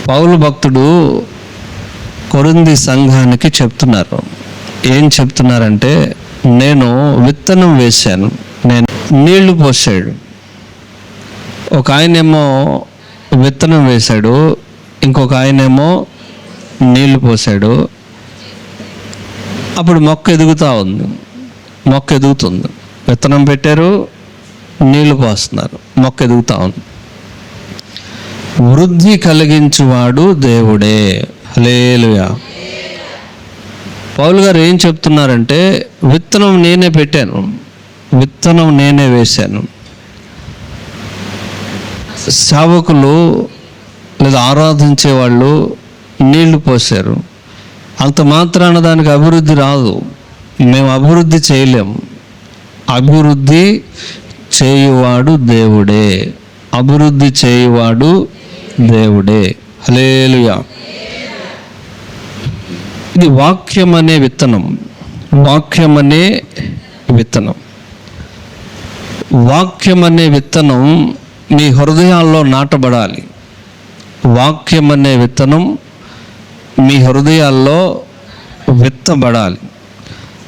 పౌలు భక్తుడు కొరింథీ సంఘానికి చెప్తున్నారు. ఏం చెప్తున్నారంటే, నేను విత్తనం వేశాను, నేను నీళ్లు పోసాడు. ఒక ఆయనేమో విత్తనం వేశాడు, ఇంకొక ఆయనేమో నీళ్లు పోసాడు. అప్పుడు మొక్క ఎదుగుతూ ఉంది, మొక్క ఎదుగుతుంది. విత్తనం పెట్టారు, నీళ్లు పోస్తున్నారు, మొక్క ఎదుగుతూ ఉంది. వృద్ధి కలిగించువాడు దేవుడే. హల్లెలూయా. పౌలు గారు ఏం చెప్తున్నారంటే, విత్తనం నేనే పెట్టాను, విత్తనం నేనే వేశాను. సేవకులు లేదా ఆరాధించే వాళ్ళు నీళ్లు పోసారు, అంత మాత్రాన దానికి అభివృద్ధి రాదు. మేము అభివృద్ధి చేయలేము. అభివృద్ధి చేయువాడు దేవుడే, అభివృద్ధి చేయువాడు దేవుడే. హల్లెలూయా. ఇది వాక్యం అనే విత్తనం, వాక్యం అనే విత్తనం. వాక్యం అనే విత్తనం మీ హృదయాల్లో నాటబడాలి. వాక్యం అనే విత్తనం మీ హృదయాల్లో విత్తబడాలి.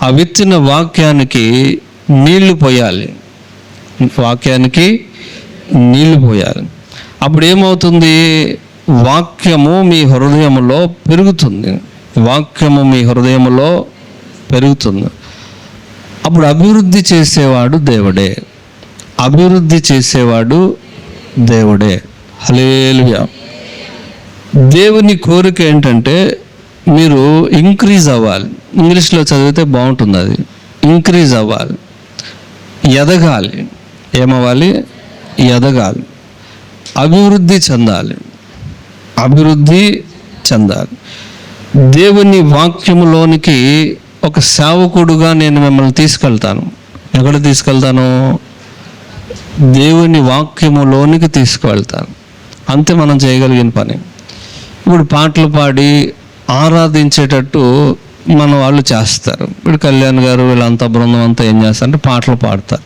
ఆ విత్తిన వాక్యానికి నీళ్లు పోయాలి, వాక్యానికి నీళ్లు పోయాలి. అప్పుడు ఏమవుతుంది? వాక్యము మీ హృదయములో పెరుగుతుంది, వాక్యము మీ హృదయములో పెరుగుతుంది. అప్పుడు అభివృద్ధి చేసేవాడు దేవుడే, అభివృద్ధి చేసేవాడు దేవుడే. హల్లెలూయా. దేవుని కోరిక ఏంటంటే మీరు ఇంక్రీజ్ అవ్వాలి. ఇంగ్లీష్లో చదివితే బాగుంటుంది, అది ఇంక్రీజ్ అవ్వాలి, ఎదగాలి. ఏమవ్వాలి? ఎదగాలి, అభివృద్ధి చెందాలి, అభివృద్ధి చెందాలి. దేవుని వాక్యములోనికి ఒక సేవకుడుగా నేను మిమ్మల్ని తీసుకెళ్తాను. ఎక్కడ తీసుకెళ్తాను? దేవుని వాక్యములోనికి తీసుకువెళ్తాను. అంతే మనం చేయగలిగిన పని. ఇప్పుడు పాటలు పాడి ఆరాధించేటట్టు మన వాళ్ళు చేస్తారు. ఇప్పుడు కళ్యాణ్ గారు వీళ్ళంతా బృందం అంతా ఏం చేస్తారంటే పాటలు పాడతారు,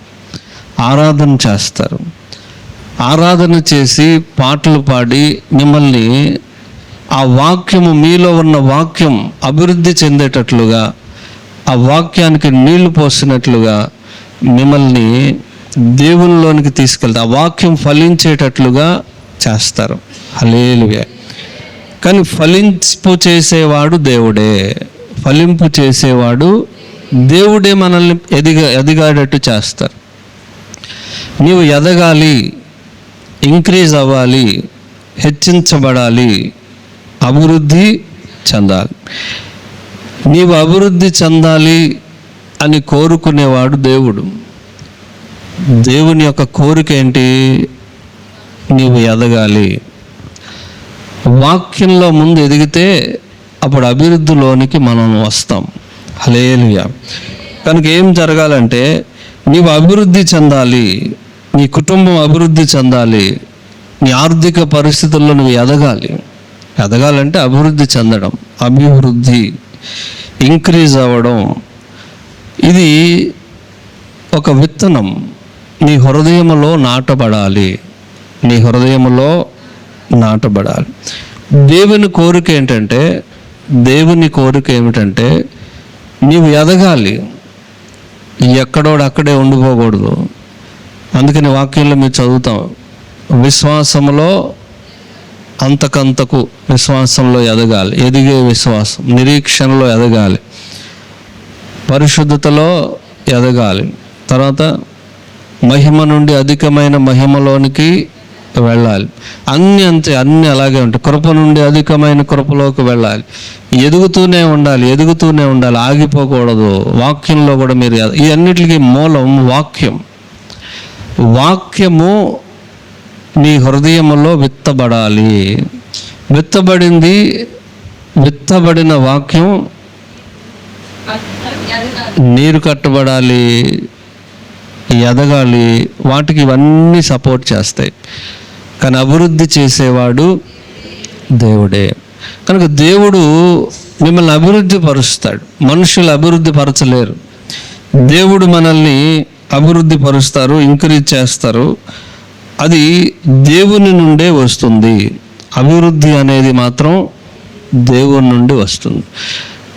ఆరాధన చేస్తారు. ఆరాధన చేసి పాటలు పాడి మిమ్మల్ని ఆ వాక్యము, మీలో ఉన్న వాక్యం అభివృద్ధి చెందేటట్లుగా, ఆ వాక్యానికి నీళ్లు పోసినట్లుగా మిమ్మల్ని దేవునిలోనికి తీసుకెళ్తారు. ఆ వాక్యం ఫలించేటట్లుగా చేస్తారు. హల్లెలూయా. కానీ ఫలింపు చేసేవాడు దేవుడే, ఫలింపు చేసేవాడు దేవుడే మనల్ని ఎదిగాడట్టు చేస్తారు. నీవు ఎదగాలి, ఇంక్రీజ్ అవ్వాలి, హెచ్చించబడాలి, అభివృద్ధి చెందాలి. నీవు అభివృద్ధి చెందాలి అని కోరుకునేవాడు దేవుడు. దేవుని యొక్క కోరిక ఏంటి? నీవు ఎదగాలి. వాక్యంలో ముందు ఎదిగితే అప్పుడు అభివృద్ధిలోనికి మనం వస్తాం. హల్లెలూయా. కనుక ఏం జరగాలంటే నీవు అభివృద్ధి చెందాలి, నీ కుటుంబం అభివృద్ధి చెందాలి, నీ ఆర్థిక పరిస్థితుల్లో నువ్వు ఎదగాలి. ఎదగాలంటే అభివృద్ధి చెందడం, అభివృద్ధి, ఇంక్రీజ్ అవ్వడం. ఇది ఒక విత్తనం నీ హృదయములో నాటబడాలి, నీ హృదయములో నాటబడాలి. దేవుని కోరిక ఏంటంటే, దేవుని కోరిక ఏమిటంటే నీవు ఎదగాలి, ఎక్కడోడు అక్కడే ఉండిపోకూడదు. అందుకని వాక్యంలో మీరు చదువుతాం, విశ్వాసంలో అంతకంతకు విశ్వాసంలో ఎదగాలి, ఎదిగే విశ్వాసం, నిరీక్షణలో ఎదగాలి, పరిశుద్ధతలో ఎదగాలి, తర్వాత మహిమ నుండి అధికమైన మహిమలోనికి వెళ్ళాలి. అన్నీ అంతే, అన్నీ అలాగే ఉంటాయి. కృప నుండి అధికమైన కృపలోకి వెళ్ళాలి. ఎదుగుతూనే ఉండాలి, ఎదుగుతూనే ఉండాలి, ఆగిపోకూడదు. వాక్యంలో కూడా మీరు ఈ అన్నిటికీ మూలం వాక్యం. వాక్యము నీ హృదయములో విత్తబడాలి. విత్తబడిన వాక్యం నీరు కట్టబడాలి, ఎదగాలి. వాటికి ఇవన్నీ సపోర్ట్ చేస్తాయి. కానీ అభివృద్ధి చేసేవాడు దేవుడే. కనుక దేవుడు మిమ్మల్ని అభివృద్ధి పరుస్తాడు, మనుషులు అభివృద్ధి పరచలేరు. దేవుడు మనల్ని అభివృద్ధి పరుస్తారు, ఇంక్రీజ్ చేస్తారు. అది దేవుని నుండే వస్తుంది. అభివృద్ధి అనేది మాత్రం దేవుని నుండి వస్తుంది.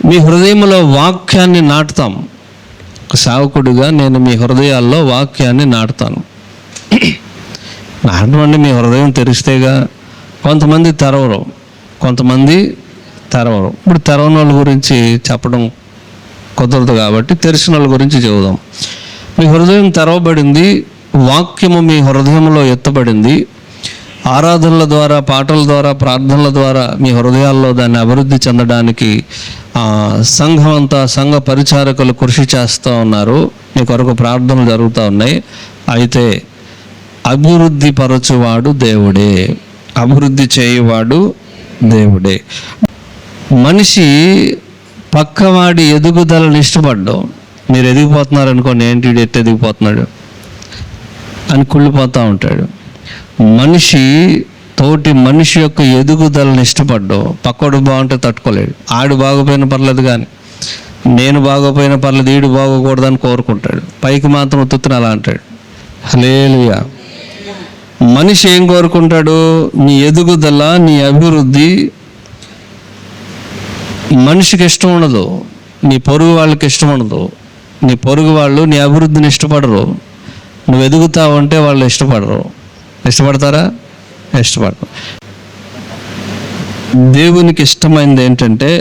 మీ హృదయంలో వాక్యాన్ని నాటుతాం. ఒక సేవకుడిగా నేను మీ హృదయాల్లో వాక్యాన్ని నాటుతాను. నాటమండి మీ హృదయం తెరిస్తేగా. కొంతమంది తెరవరు. ఇప్పుడు తెరవని వాళ్ళ గురించి చెప్పడం కుదరదు కాబట్టి తెరిచిన వాళ్ళ గురించి చెబుదాం. మీ హృదయం తెరవబడింది, వాక్యము మీ హృదయంలో ఎత్తబడింది. ఆరాధనల ద్వారా, పాటల ద్వారా, ప్రార్థనల ద్వారా మీ హృదయాల్లో దాన్ని అభివృద్ధి చెందడానికి సంఘం అంతా, సంఘ పరిచారకులు కృషి చేస్తూ ఉన్నారు. మీ కొరకు ప్రార్థనలు జరుగుతూ ఉన్నాయి. అయితే అభివృద్ధి పరచువాడు దేవుడే, అభివృద్ధి చేయువాడు దేవుడే. మనిషి పక్కవాడి ఎదుగుదలను ఇష్టపడ్డం. మీరు ఎదిగిపోతున్నారనుకోండి, ఏంటి ఎట్టు ఎదిగిపోతున్నాడు అని కుళ్ళిపోతూ ఉంటాడు. మనిషి తోటి మనిషి యొక్క ఎదుగుదలను ఇష్టపడ్డం. పక్కోడు బాగుంటే తట్టుకోలేడు. ఆడు బాగోపోయిన పర్లేదు కానీ నేను బాగోపోయిన పర్లేదు, ఈడు బాగోకూడదని కోరుకుంటాడు. పైకి మాత్రం ఉత్తున అలా అంటాడు. హల్లెలూయా. మనిషి ఏం కోరుకుంటాడు? నీ ఎదుగుదల, నీ అభివృద్ధి మనిషికి ఇష్టం ఉండదు. నీ పొరుగు వాళ్ళకి ఇష్టం ఉండదు. నీ పొరుగు వాళ్ళు నీ అభివృద్ధిని ఇష్టపడరు. నువ్వు ఎదుగుతావు అంటే వాళ్ళు ఇష్టపడరు. ఇష్టపడతారా? ఇష్టపడరు. దేవునికి ఇష్టమైనది ఏంటంటే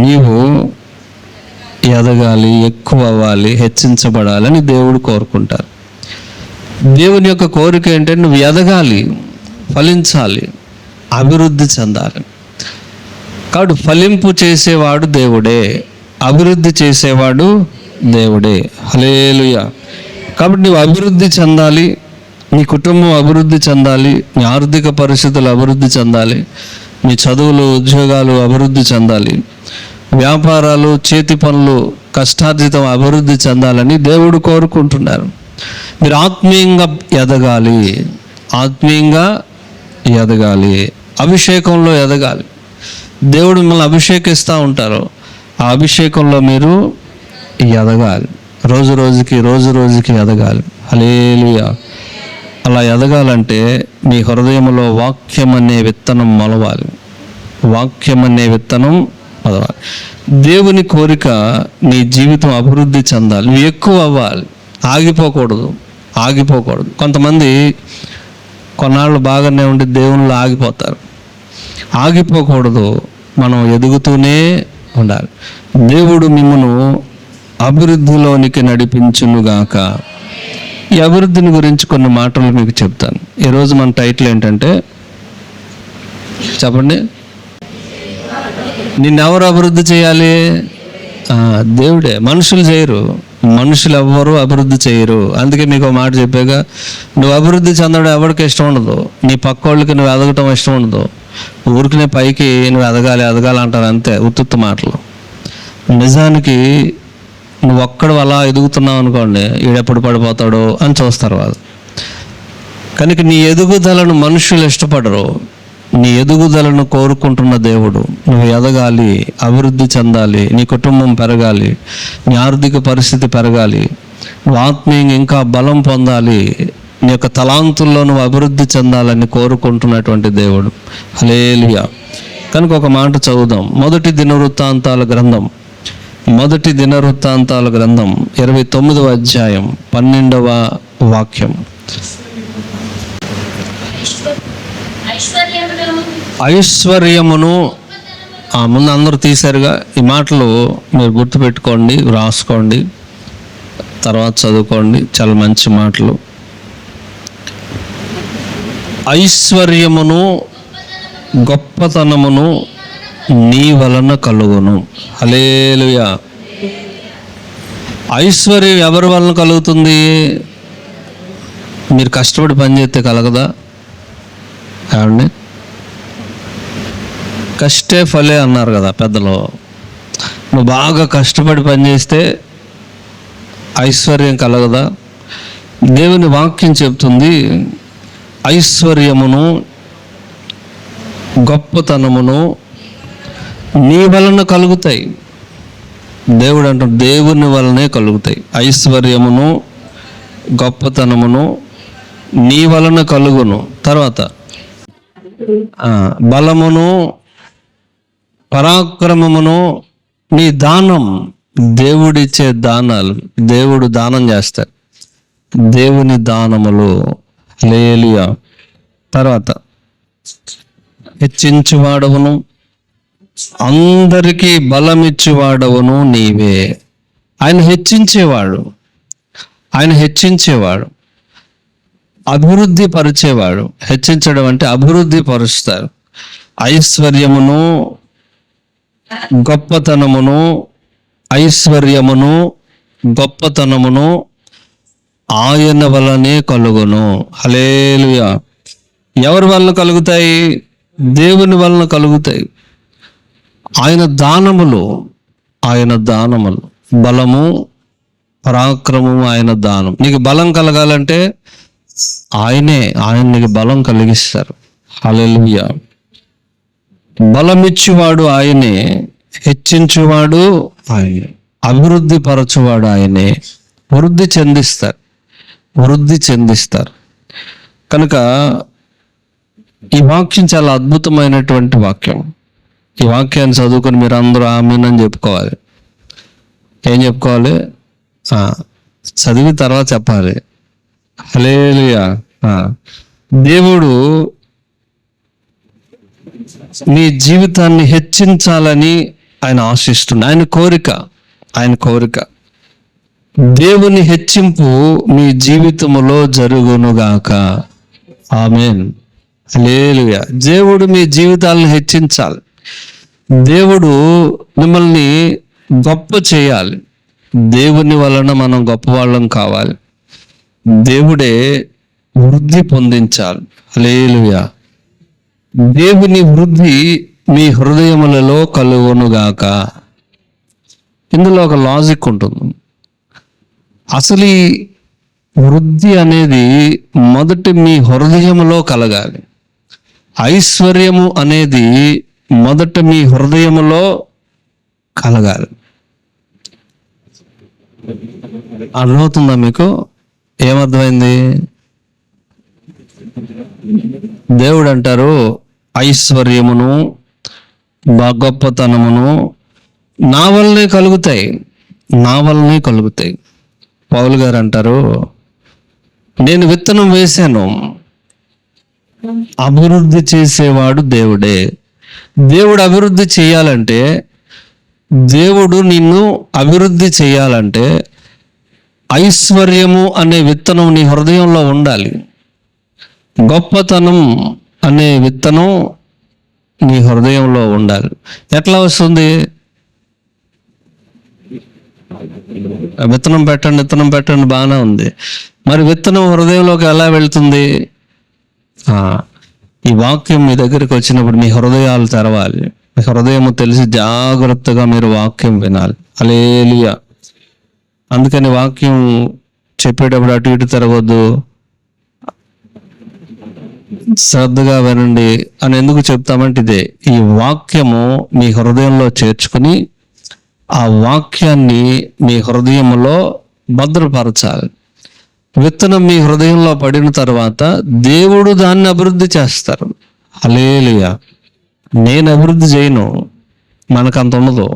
నీవు ఎదగాలి, ఎక్కువ అవ్వాలి, హెచ్చించబడాలని దేవుడు కోరుకుంటారు. దేవుని యొక్క కోరిక ఏంటంటే నువ్వు ఎదగాలి, ఫలించాలి, అభివృద్ధి చెందాలి. కాబట్టి ఫలింపు చేసేవాడు దేవుడే, అభివృద్ధి చేసేవాడు దేవుడే. హల్లెలూయా. కాబట్టి నువ్వు అభివృద్ధి చెందాలి, నీ కుటుంబం అభివృద్ధి చెందాలి, నీ ఆర్థిక పరిస్థితులు అభివృద్ధి చెందాలి, నీ చదువులు, ఉద్యోగాలు అభివృద్ధి చెందాలి, వ్యాపారాలు, చేతి పనులు, కష్టార్జితం అభివృద్ధి చెందాలని దేవుడు కోరుకుంటున్నారు. మీరు ఆత్మీయంగా ఎదగాలి, ఆత్మీయంగా ఎదగాలి, అభిషేకంలో ఎదగాలి. దేవుడు మిమ్మల్ని అభిషేకిస్తూ ఉంటారు. ఆ అభిషేకంలో మీరు ఎదగాలి. రోజు రోజుకి ఎదగాలి. హల్లెలూయా. అలా ఎదగాలంటే మీ హృదయంలో వాక్యం అనే విత్తనం మొలవాలి. వాక్యం అనే విత్తనం మొలవాలి. దేవుని కోరిక నీ జీవితం అభివృద్ధి చెందాలి, నువ్వు ఎక్కువ అవ్వాలి, ఆగిపోకూడదు. కొంతమంది కొన్నాళ్ళు బాగానే ఉండి దేవునిలో ఆగిపోతారు. ఆగిపోకూడదు, మనం ఎదుగుతూనే ఉండాలి. దేవుడు మిమ్మను అభివృద్ధిలోనికి నడిపించునుగాక. ఈ అభివృద్ధిని గురించి కొన్ని మాటలు మీకు చెప్తాను. ఈరోజు మన టైటిల్ ఏంటంటే, చెప్పండి, నిన్నెవరు అభివృద్ధి చేయాలి? దేవుడే. మనుషులు చేయరు. మనుషులు ఎవ్వరూ అభివృద్ధి చేయరు. అందుకే మీకు ఒక మాట చెప్పాగా, నువ్వు అభివృద్ధి చెందడం ఎవరికి ఇష్టం ఉండదు. నీ పక్క వాళ్ళకి నువ్వు ఎదగటం ఇష్టం ఉండదు. ఊరికినే పైకి నువ్వు ఎదగాలి అంటారు, అంతే, ఉత్తుత్త మాటలు. నిజానికి నువ్వు ఒక్కడు అలా ఎదుగుతున్నావు అనుకోండి, ఈడెప్పుడు పడిపోతాడో అని చూస్తారు వాళ్ళు. కనుక నీ ఎదుగుదలను మనుషులు ఇష్టపడరు. నీ ఎదుగుదలను కోరుకుంటున్న దేవుడు. నువ్వు ఎదగాలి, అభివృద్ధి చెందాలి, నీ కుటుంబం పెరగాలి, నీ ఆర్థిక పరిస్థితి పెరగాలి, నువ్వు ఆత్మీయంగా ఇంకా బలం పొందాలి, నీ యొక్క తలాంతుల్లో నువ్వు అభివృద్ధి చెందాలని కోరుకుంటున్నటువంటి దేవుడు. హల్లెలూయా. కనుక ఒక మాట చదువుదాం. మొదటి దినవృత్తాంతాల గ్రంథం 29వ అధ్యాయం 12వ వాక్యం. ఐశ్వర్యమును, ముందు అందరూ తీశారుగా. ఈ మాటలు మీరు గుర్తుపెట్టుకోండి, రాసుకోండి, తర్వాత చదువుకోండి. చాలా మంచి మాటలు. ఐశ్వర్యమును, గొప్పతనమును నీ వలన కలుగును. హల్లెలూయా. ఐశ్వర్యం ఎవరి వలన కలుగుతుంది? మీరు కష్టపడి పనిచేస్తే కలగదా? ఏమండి? కష్టే ఫలే అన్నారు కదా పెద్దలు. నువ్వు బాగా కష్టపడి పనిచేస్తే ఐశ్వర్యం కలగదా? దేవుని వాక్యం చెప్తుంది, ఐశ్వర్యమును, గొప్పతనమును నీ వలన కలుగుతాయి. దేవుడు అంటాడు, దేవుని వలనే కలుగుతాయి. ఐశ్వర్యమును, గొప్పతనమును నీ వలన కలుగును. తర్వాత బలమును పరాక్రమమును నీ దానం. దేవుడిచ్చే దానాలు, దేవుడు దానం చేస్తాడు. దేవుని దానములు. హల్లెలూయా. తర్వాత హెచ్చించువాడవును, అందరికీ బలమిచ్చువాడవును నీవే. ఆయన హెచ్చించేవాడు, ఆయన హెచ్చించేవాడు, అభివృద్ధి పరిచేవాడు. హెచ్చించడం అంటే అభివృద్ధి పరుస్తారు. ఐశ్వర్యమును గొప్పతనమును, ఐశ్వర్యమును గొప్పతనమును ఆయన వలనే కలుగును. హల్లెలూయా. ఎవరి వలన కలుగుతాయి? దేవుని వలన కలుగుతాయి. ఆయన దానములు, ఆయన దానములు. బలము పరాక్రమము ఆయన దానం. నీకు బలం కలగాలంటే ఆయన నీకు బలం కలిగిస్తారు. హల్లెలూయా. బలమిచ్చువాడు ఆయనే, హెచ్చించువాడు ఆయనే, అభివృద్ధి పరచువాడు ఆయనే. వృద్ధి చెందిస్తారు. కనుక ఈ వాక్యం చాలా అద్భుతమైనటువంటి వాక్యం. ఈ వాక్యాన్ని చదువుకొని మీరు అందరూ ఆమేన్ అని చెప్పుకోవాలి. ఏం చెప్పుకోవాలి? చదివి తర్వాత చెప్పాలి. హల్లెలూయా. దేవుడు నీ జీవితాన్ని హెచ్చించాలని ఆయన ఆశిస్తున్నాడు. ఆయన కోరిక. దేవుని హెచ్చింపు మీ జీవితములో జరుగునుగాక. ఆమేన్. హల్లెలూయా. దేవుడు మీ జీవితాలను హెచ్చించాలి. దేవుడు మిమ్మల్ని గొప్ప చేయాలి. దేవుని వలన మనం గొప్పవాళ్ళం కావాలి. దేవుడే వృద్ధి పొందించాలి. హల్లెలూయా. దేవుని వృద్ధి మీ హృదయములలో కలుగునుగాక. ఇందులో ఒక లాజిక్ ఉంటుంది. అసలు ఈ వృద్ధి అనేది మొదటి మీ హృదయములో కలగాలి. ఐశ్వర్యము అనేది మొదట మీ హృదయములో కలగాలి. అర్థమవుతుందా మీకు? ఏమర్థమైంది? దేవుడు అంటారు ఐశ్వర్యమును గొప్పతనమును నా వల్లనే కలుగుతాయి. పౌలు గారు అంటారు, నేను విత్తనం వేశాను, అభివృద్ధి చేసేవాడు దేవుడే. దేవుడు అభివృద్ధి చేయాలంటే, దేవుడు నిన్ను అభివృద్ధి చేయాలంటే ఐశ్వర్యము అనే విత్తనం నీ హృదయంలో ఉండాలి. గొప్పతనం అనే విత్తనం నీ హృదయంలో ఉండాలి. ఎట్లా వస్తుంది? విత్తనం పెట్టండి బాగానే ఉంది. మరి విత్తనం హృదయంలోకి ఎలా వెళ్తుంది? ఈ వాక్యం మీ దగ్గరికి వచ్చినప్పుడు మీ హృదయాలు తెరవాలి. మీ హృదయం తెలిసి జాగ్రత్తగా మీరు వాక్యం వినాలి. హల్లెలూయా. అందుకని వాక్యం చెప్పేటప్పుడు అటు ఇటు తిరగొద్దు, శ్రద్ధగా వినండి అని ఎందుకు చెప్తామంటే ఇదే. ఈ వాక్యము మీ హృదయంలో చేర్చుకుని ఆ వాక్యాన్ని మీ హృదయంలో భద్రపరచాలి. విత్తనం మీ హృదయంలో పడిన తర్వాత దేవుడు దాన్ని అభివృద్ధి చేస్తారు. హల్లెలూయా. నేను అభివృద్ధి చేయను, మనకంత ఉండదు.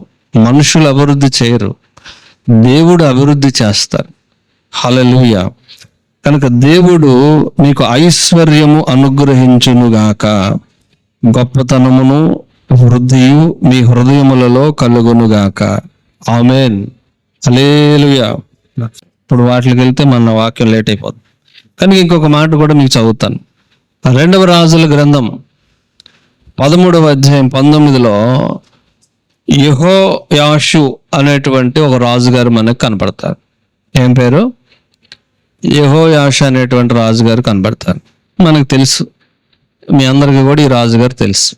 మనుషులు అభివృద్ధి చేయరు, దేవుడు అభివృద్ధి చేస్తారు. హల్లెలూయా. కనుక దేవుడు మీకు ఐశ్వర్యము అనుగ్రహించునుగాక, గొప్పతనమును వృద్ధియు మీ హృదయములలో కలుగునుగాక. ఆమేన్. హల్లెలూయా. ఇప్పుడు వాటికి వెళ్తే మన వాక్యం లేట్ అయిపోతుంది. కానీ ఇంకొక మాట కూడా మీకు చదువుతాను. 2వ రాజుల గ్రంథం 13వ అధ్యాయం 19లో యెహోయాషు అనేటువంటి ఒక రాజుగారు మనకు కనపడతారు. ఏం పేరు? యెహోయాషు అనేటువంటి రాజుగారు కనపడతారు. మనకు తెలుసు, మీ అందరికీ కూడా ఈ రాజుగారు తెలుసు.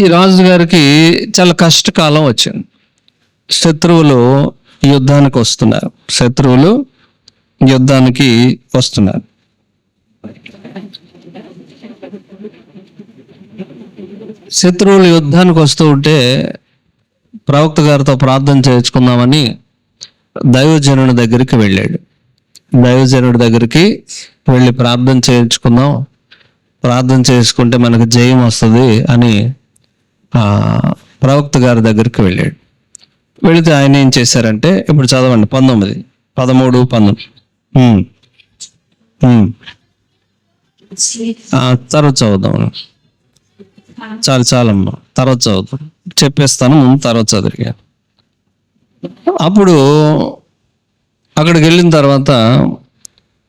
ఈ రాజుగారికి చాలా కష్టకాలం వచ్చింది. శత్రువులు యుద్ధానికి వస్తున్నారు. శత్రువులు యుద్ధానికి వస్తూ ఉంటే ప్రవక్త గారితో ప్రార్థన చేయించుకుందామని దైవజనుని దగ్గరికి వెళ్ళాడు. దైవజనుడి దగ్గరికి వెళ్ళి ప్రార్థన చేయించుకుందాం, ప్రార్థన చేసుకుంటే మనకు జయం వస్తుంది అని ప్రవక్త గారి దగ్గరికి వెళ్ళాడు. వెళితే ఆయన ఏం చేశారంటే, ఇప్పుడు చదవండి 19, 13, 19 తర్వాత చదువుదాం. చాలమ్మా, తర్వాత చదువుతాం, చెప్పేస్తాను, ముందు తర్వాత చదివా. అప్పుడు అక్కడికి వెళ్ళిన తర్వాత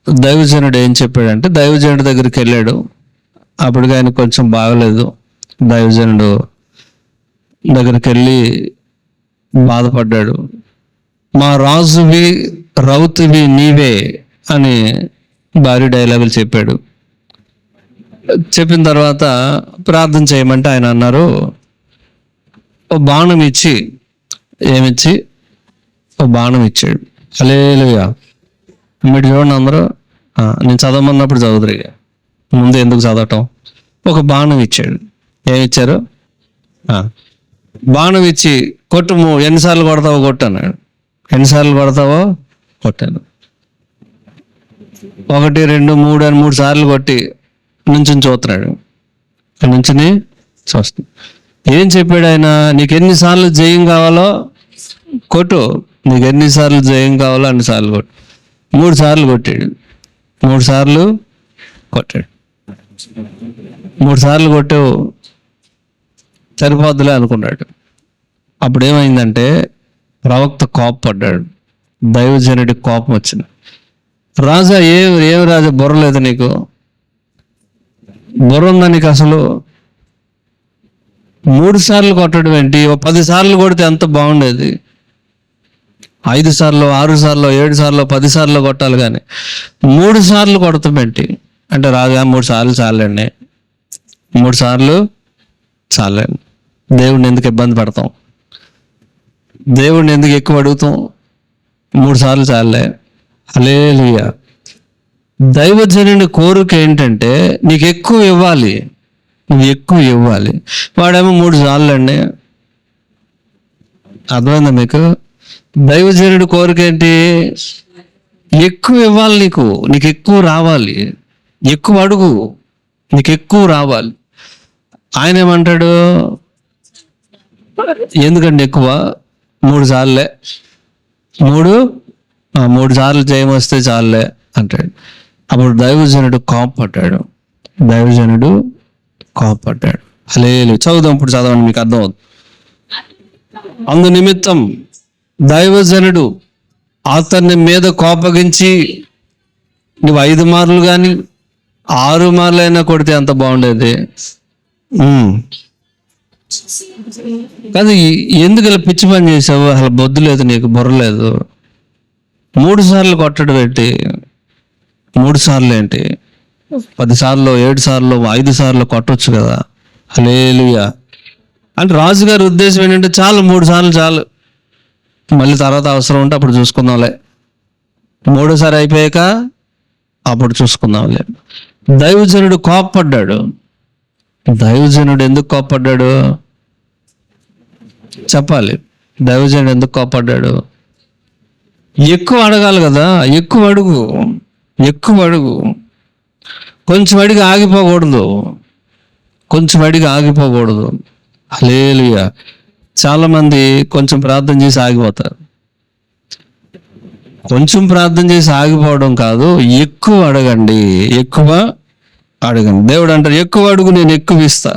దైవజనుడు ఏం చెప్పాడంటే, దైవజనుడి దగ్గరికి వెళ్ళాడు. అప్పటికి ఆయన కొంచెం బాగలేదు. దైవజనుడు దగ్గరికి వెళ్ళి బాధపడ్డాడు. మా రాజువి రౌతువి నీవే అని భారీ డైలాగులు చెప్పాడు. చెప్పిన తర్వాత ప్రార్థన చేయమంటే ఆయన అన్నారు, ఓ బాణం ఇచ్చి, ఏమిచ్చి, ఓ బాణం ఇచ్చాడు. హల్లెలూయా. మీరు చూడండి అందరూ, నేను చదవమన్నప్పుడు చదువుతురు, ముందు ఎందుకు చదవటం. ఒక బాణం ఇచ్చాడు. ఏమిచ్చారు? బాణం ఇచ్చి కొట్టు, ఎన్నిసార్లు కొడతావో కొట్టు అన్నాడు. ఎన్నిసార్లు కొడతావో కొట్టాను. 1, 2, 3 అని 3 సార్లు కొట్టి నుంచి చూస్తున్నాడు. నుంచి చూస్తున్నాడు. ఏం చెప్పాడు ఆయన? నీకు ఎన్నిసార్లు జయం కావాలో కొట్టు, నీకు ఎన్నిసార్లు జయం కావాలో అన్నిసార్లు కొట్టు. 3 సార్లు కొట్టాడు. 3 సార్లు కొట్టాడు. 3 సార్లు కొట్టావు, సరిపోద్దులే అనుకున్నాడు. అప్పుడు ఏమైందంటే ప్రవక్త కోపపడ్డాడు. దైవజనుడికి కోపం వచ్చింది. రాజా, ఏం రాజా, బుర్ర లేదు నీకు? బుర్ర ఉందా నీకు అసలు? 3 సార్లు కొట్టడం ఏంటి? 10 సార్లు కొడితే ఎంత బాగుండేది. 5 సార్లు, 6 సార్లు, 7 సార్లు, 10 సార్లు కొట్టాలి, కానీ 3 సార్లు కొడతాం ఏంటి అంటే, రాజా 3 సార్లు చాలండి, 3 సార్లు చాలండి. దేవుడిని ఎందుకు ఇబ్బంది పడతాం? దేవుడిని ఎందుకు ఎక్కువ అడుగుతాం? 3 సార్లు చాలే. హల్లెలూయా. దైవజనుని కోరిక ఏంటంటే నీకు ఎక్కువ ఇవ్వాలి, నువ్వు ఎక్కువ ఇవ్వాలి. వాడేమో 3 సార్లు అండి. అర్థమైందా మీకు? దైవజనుడి కోరిక ఏంటి? ఎక్కువ ఇవ్వాలి, నీకు ఎక్కువ రావాలి, ఎక్కువ అడుగు, నీకు ఎక్కువ రావాలి. ఆయన ఏమంటాడు? ఎందుకంటే ఎక్కువ 3 సార్లే, 3 సార్లు జయం వస్తే చాలే అంటాడు. అప్పుడు దైవజనుడు కోపపడ్డాడు. హల్లెలూయా. చదువుదాం, ఇప్పుడు చదవండి, మీకు అర్థం అవుతుంది. అందు నిమిత్తం దైవజనుడు అతన్ని మీద కోపగించి, నువ్వు 5 మార్లు కానీ 6 మార్లు అయినా కొడితే ఎంత బాగుండేది. కానీ ఎందుకు ఇలా పిచ్చి పని చేసావు? అసలు బొద్దు లేదు నీకు, బుర్ర లేదు. 3 సార్లు కొట్టడం ఏంటి? 3 సార్లు ఏంటి? 10 సార్లు, 7 సార్లు, 5 సార్లు కొట్టొచ్చు కదా. హల్లెలూయా. అంటే రాజుగారి ఉద్దేశం ఏంటంటే చాలు, 3 సార్లు చాలు, మళ్ళీ తర్వాత అవసరం ఉంటే అప్పుడు చూసుకుందాంలే, 3వ సారి అయిపోయాక అప్పుడు చూసుకుందాంలే. దైవజనుడు కోపపడ్డాడు. దైవజనుడు ఎందుకు కోపపడ్డాడు చెప్పాలి. దైవజనుడు ఎందుకు కోపపడ్డాడు? ఎక్కువ అడగాలి కదా, ఎక్కువ అడుగు. కొంచెం అడిగి ఆగిపోకూడదు. హల్లెలూయా. చాలా మంది కొంచెం ప్రార్థన చేసి ఆగిపోతారు. కొంచెం ప్రార్థన చేసి ఆగిపోవడం కాదు, ఎక్కువ అడగండి. దేవుడు అంటారు, ఎక్కువ అడుగు, నేను ఎక్కువ ఇస్తా.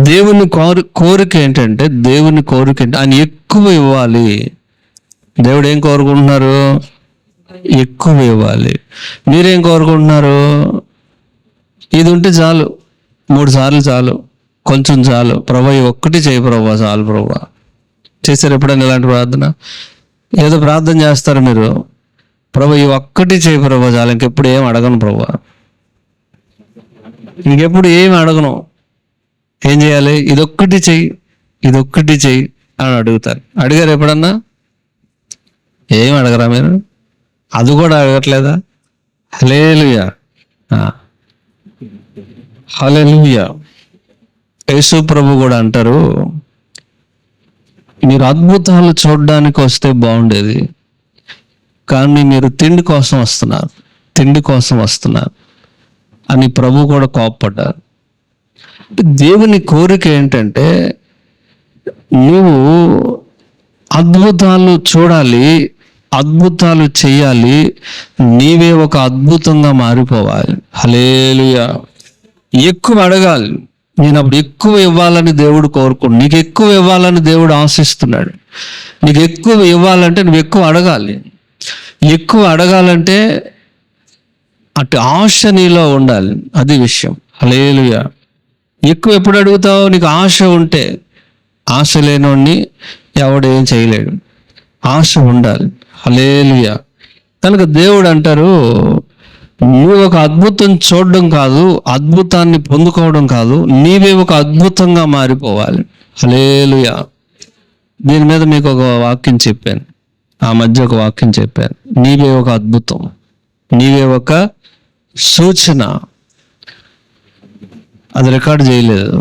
దేవుని కోరిక ఏంటంటే ఆయన ఎక్కువ ఇవ్వాలి. దేవుడు ఏం కోరుకుంటున్నారు? ఎక్కువ ఇవ్వాలి. మీరేం కోరుకుంటున్నారు? ఇది ఉంటే చాలు, 3 సార్లు చాలు, కొంచెం చాలు ప్రభా, ఒక్కటి చేయి ప్రభా, చాలు ప్రభా. చేశారు ఎప్పుడైనా ఇలాంటి ప్రార్థన? ఏదో ప్రార్థన చేస్తారు మీరు, ప్రభా ఈ ఒక్కటి చేయి ప్రభా, చాలు, ఇంకెప్పుడు ఏం అడగను ప్రభా, ఇంకెప్పుడు ఏమి అడగను. ఏం చేయాలి? ఇదొక్కటి చెయ్యి అని అడుగుతారు. అడిగారు ఎప్పుడన్నా? ఏం అడగరా మీరు? అది కూడా అడగట్లేదా? హల్లెలూయా. యేసు ప్రభు కూడా అంటారు, మీరు అద్భుతాలు చూడడానికి వస్తే బాగుండేది, కానీ మీరు తిండి కోసం వస్తున్నారు అని ప్రభు కూడా కోప్పడ్డారు. దేవుని కోరిక ఏంటంటే నువ్వు అద్భుతాలు చూడాలి, అద్భుతాలు చేయాలి, నీవే ఒక అద్భుతంగా మారిపోవాలి. హల్లెలూయా. ఎక్కువ అడగాలి. నేను అప్పుడు ఎక్కువ ఇవ్వాలని దేవుడు కోరుకున్నాడు. నీకు ఎక్కువ ఇవ్వాలని దేవుడు ఆశిస్తున్నాడు. నీకు ఎక్కువ ఇవ్వాలంటే నువ్వు ఎక్కువ అడగాలి. ఎక్కువ అడగాలంటే అటు ఆశ నీలో ఉండాలి. అది విషయం. హల్లెలూయా. ఎక్కువ ఎప్పుడు అడుగుతావు? నీకు ఆశ ఉంటే. ఆశ లేనోడిని ఎవడేం చేయలేడు. ఆశ ఉండాలి. హల్లెలూయా. కనుక దేవుడు అంటారు, నువ్వు ఒక అద్భుతం చూడడం కాదు, అద్భుతాన్ని పొందుకోవడం కాదు, నీవే ఒక అద్భుతంగా మారిపోవాలి. హల్లెలూయా. దీని మీద మీకు ఒక వాక్యం చెప్పాను, ఆ మధ్య ఒక వాక్యం చెప్పాను. నీవే ఒక అద్భుతం, నీవే ఒక సూచన. అది రికార్డ్ చేయలేదు.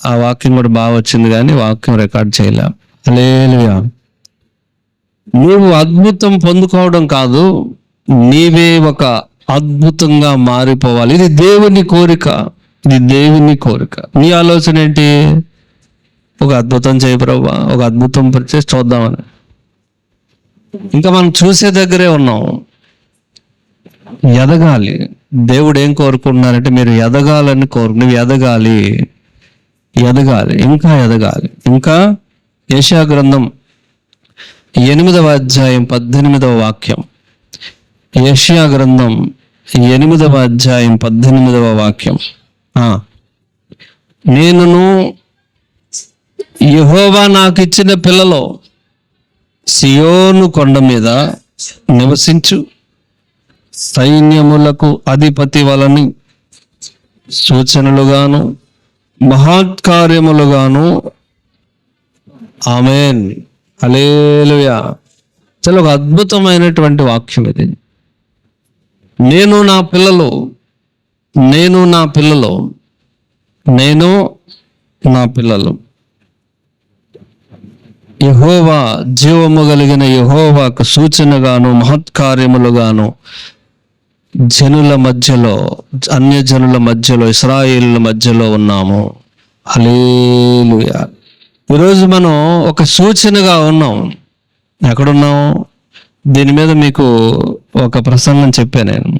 ఆ వాక్యం కూడా బాగా వచ్చింది కానీ వాక్యం రికార్డ్ చేయలే. హల్లెలూయా. నువ్వు అద్భుతం పొందుకోవడం కాదు, నీవే ఒక అద్భుతంగా మారిపోవాలి. ఇది దేవుని కోరిక. నీ ఆలోచన ఏంటి? ఒక అద్భుతం చేయి ప్రభువా, ఒక అద్భుతం చేసి చూద్దామని. ఇంకా మనం చూసే దగ్గరే ఉన్నాం. ఎదగాలి. దేవుడు ఏం కోరుకుంటున్నారంటే మీరు ఎదగాలని నువ్వు ఎదగాలి, ఇంకా ఎదగాలి. ఇంకా యెషయా గ్రంథం 8వ అధ్యాయం 18వ వాక్యం. యెషయా గ్రంథం 8వ అధ్యాయం 18వ వాక్యం. నేనును యెహోవా నాకు ఇచ్చిన పిల్లలో సియోను కొండ మీద నివసించు సైన్యములకు అధిపతి వలని సూచనలుగాను మహత్కార్యములుగాను. ఆమేన్. హల్లెలూయా. చాలా ఒక అద్భుతమైనటువంటి వాక్యం ఇది. నేను నా పిల్లలు యెహోవా, జీవము కలిగిన యెహోవాకు సూచనగాను మహత్కార్యములుగాను జనుల మధ్యలో, అన్యజనుల మధ్యలో, ఇశ్రాయేలుల మధ్యలో ఉన్నాము. హల్లెలూయా. ఈరోజు మనం ఒక సూచనగా ఉన్నాం. ఎక్కడున్నాం? దీని మీద మీకు ఒక ప్రసంగం చెప్పాను నేను.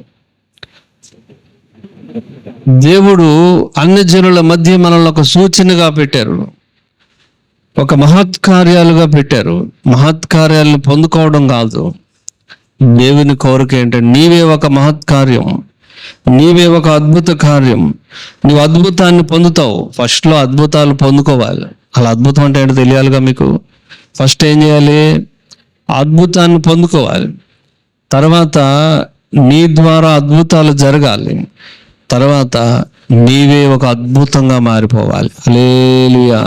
దేవుడు అన్యజనుల మధ్య మనల్ని ఒక సూచనగా పెట్టారు, ఒక మహత్కార్యాలుగా పెట్టారు. మహత్కార్యాలను పొందుకోవడం కాదు. దేవుని కోరిక ఏంటంటే నీవే ఒక మహత్కార్యం, నీవే ఒక అద్భుత కార్యం. నువ్వు అద్భుతాన్ని పొందుతావు. ఫస్ట్లో అద్భుతాలు పొందుకోవాలి. అలా అద్భుతం అంటే ఏంటో తెలియాలిగా మీకు. ఫస్ట్ ఏం చేయాలి? అద్భుతాన్ని పొందుకోవాలి. తర్వాత నీ ద్వారా అద్భుతాలు జరగాలి. తర్వాత నీవే ఒక అద్భుతంగా మారిపోవాలి. హల్లెలూయా.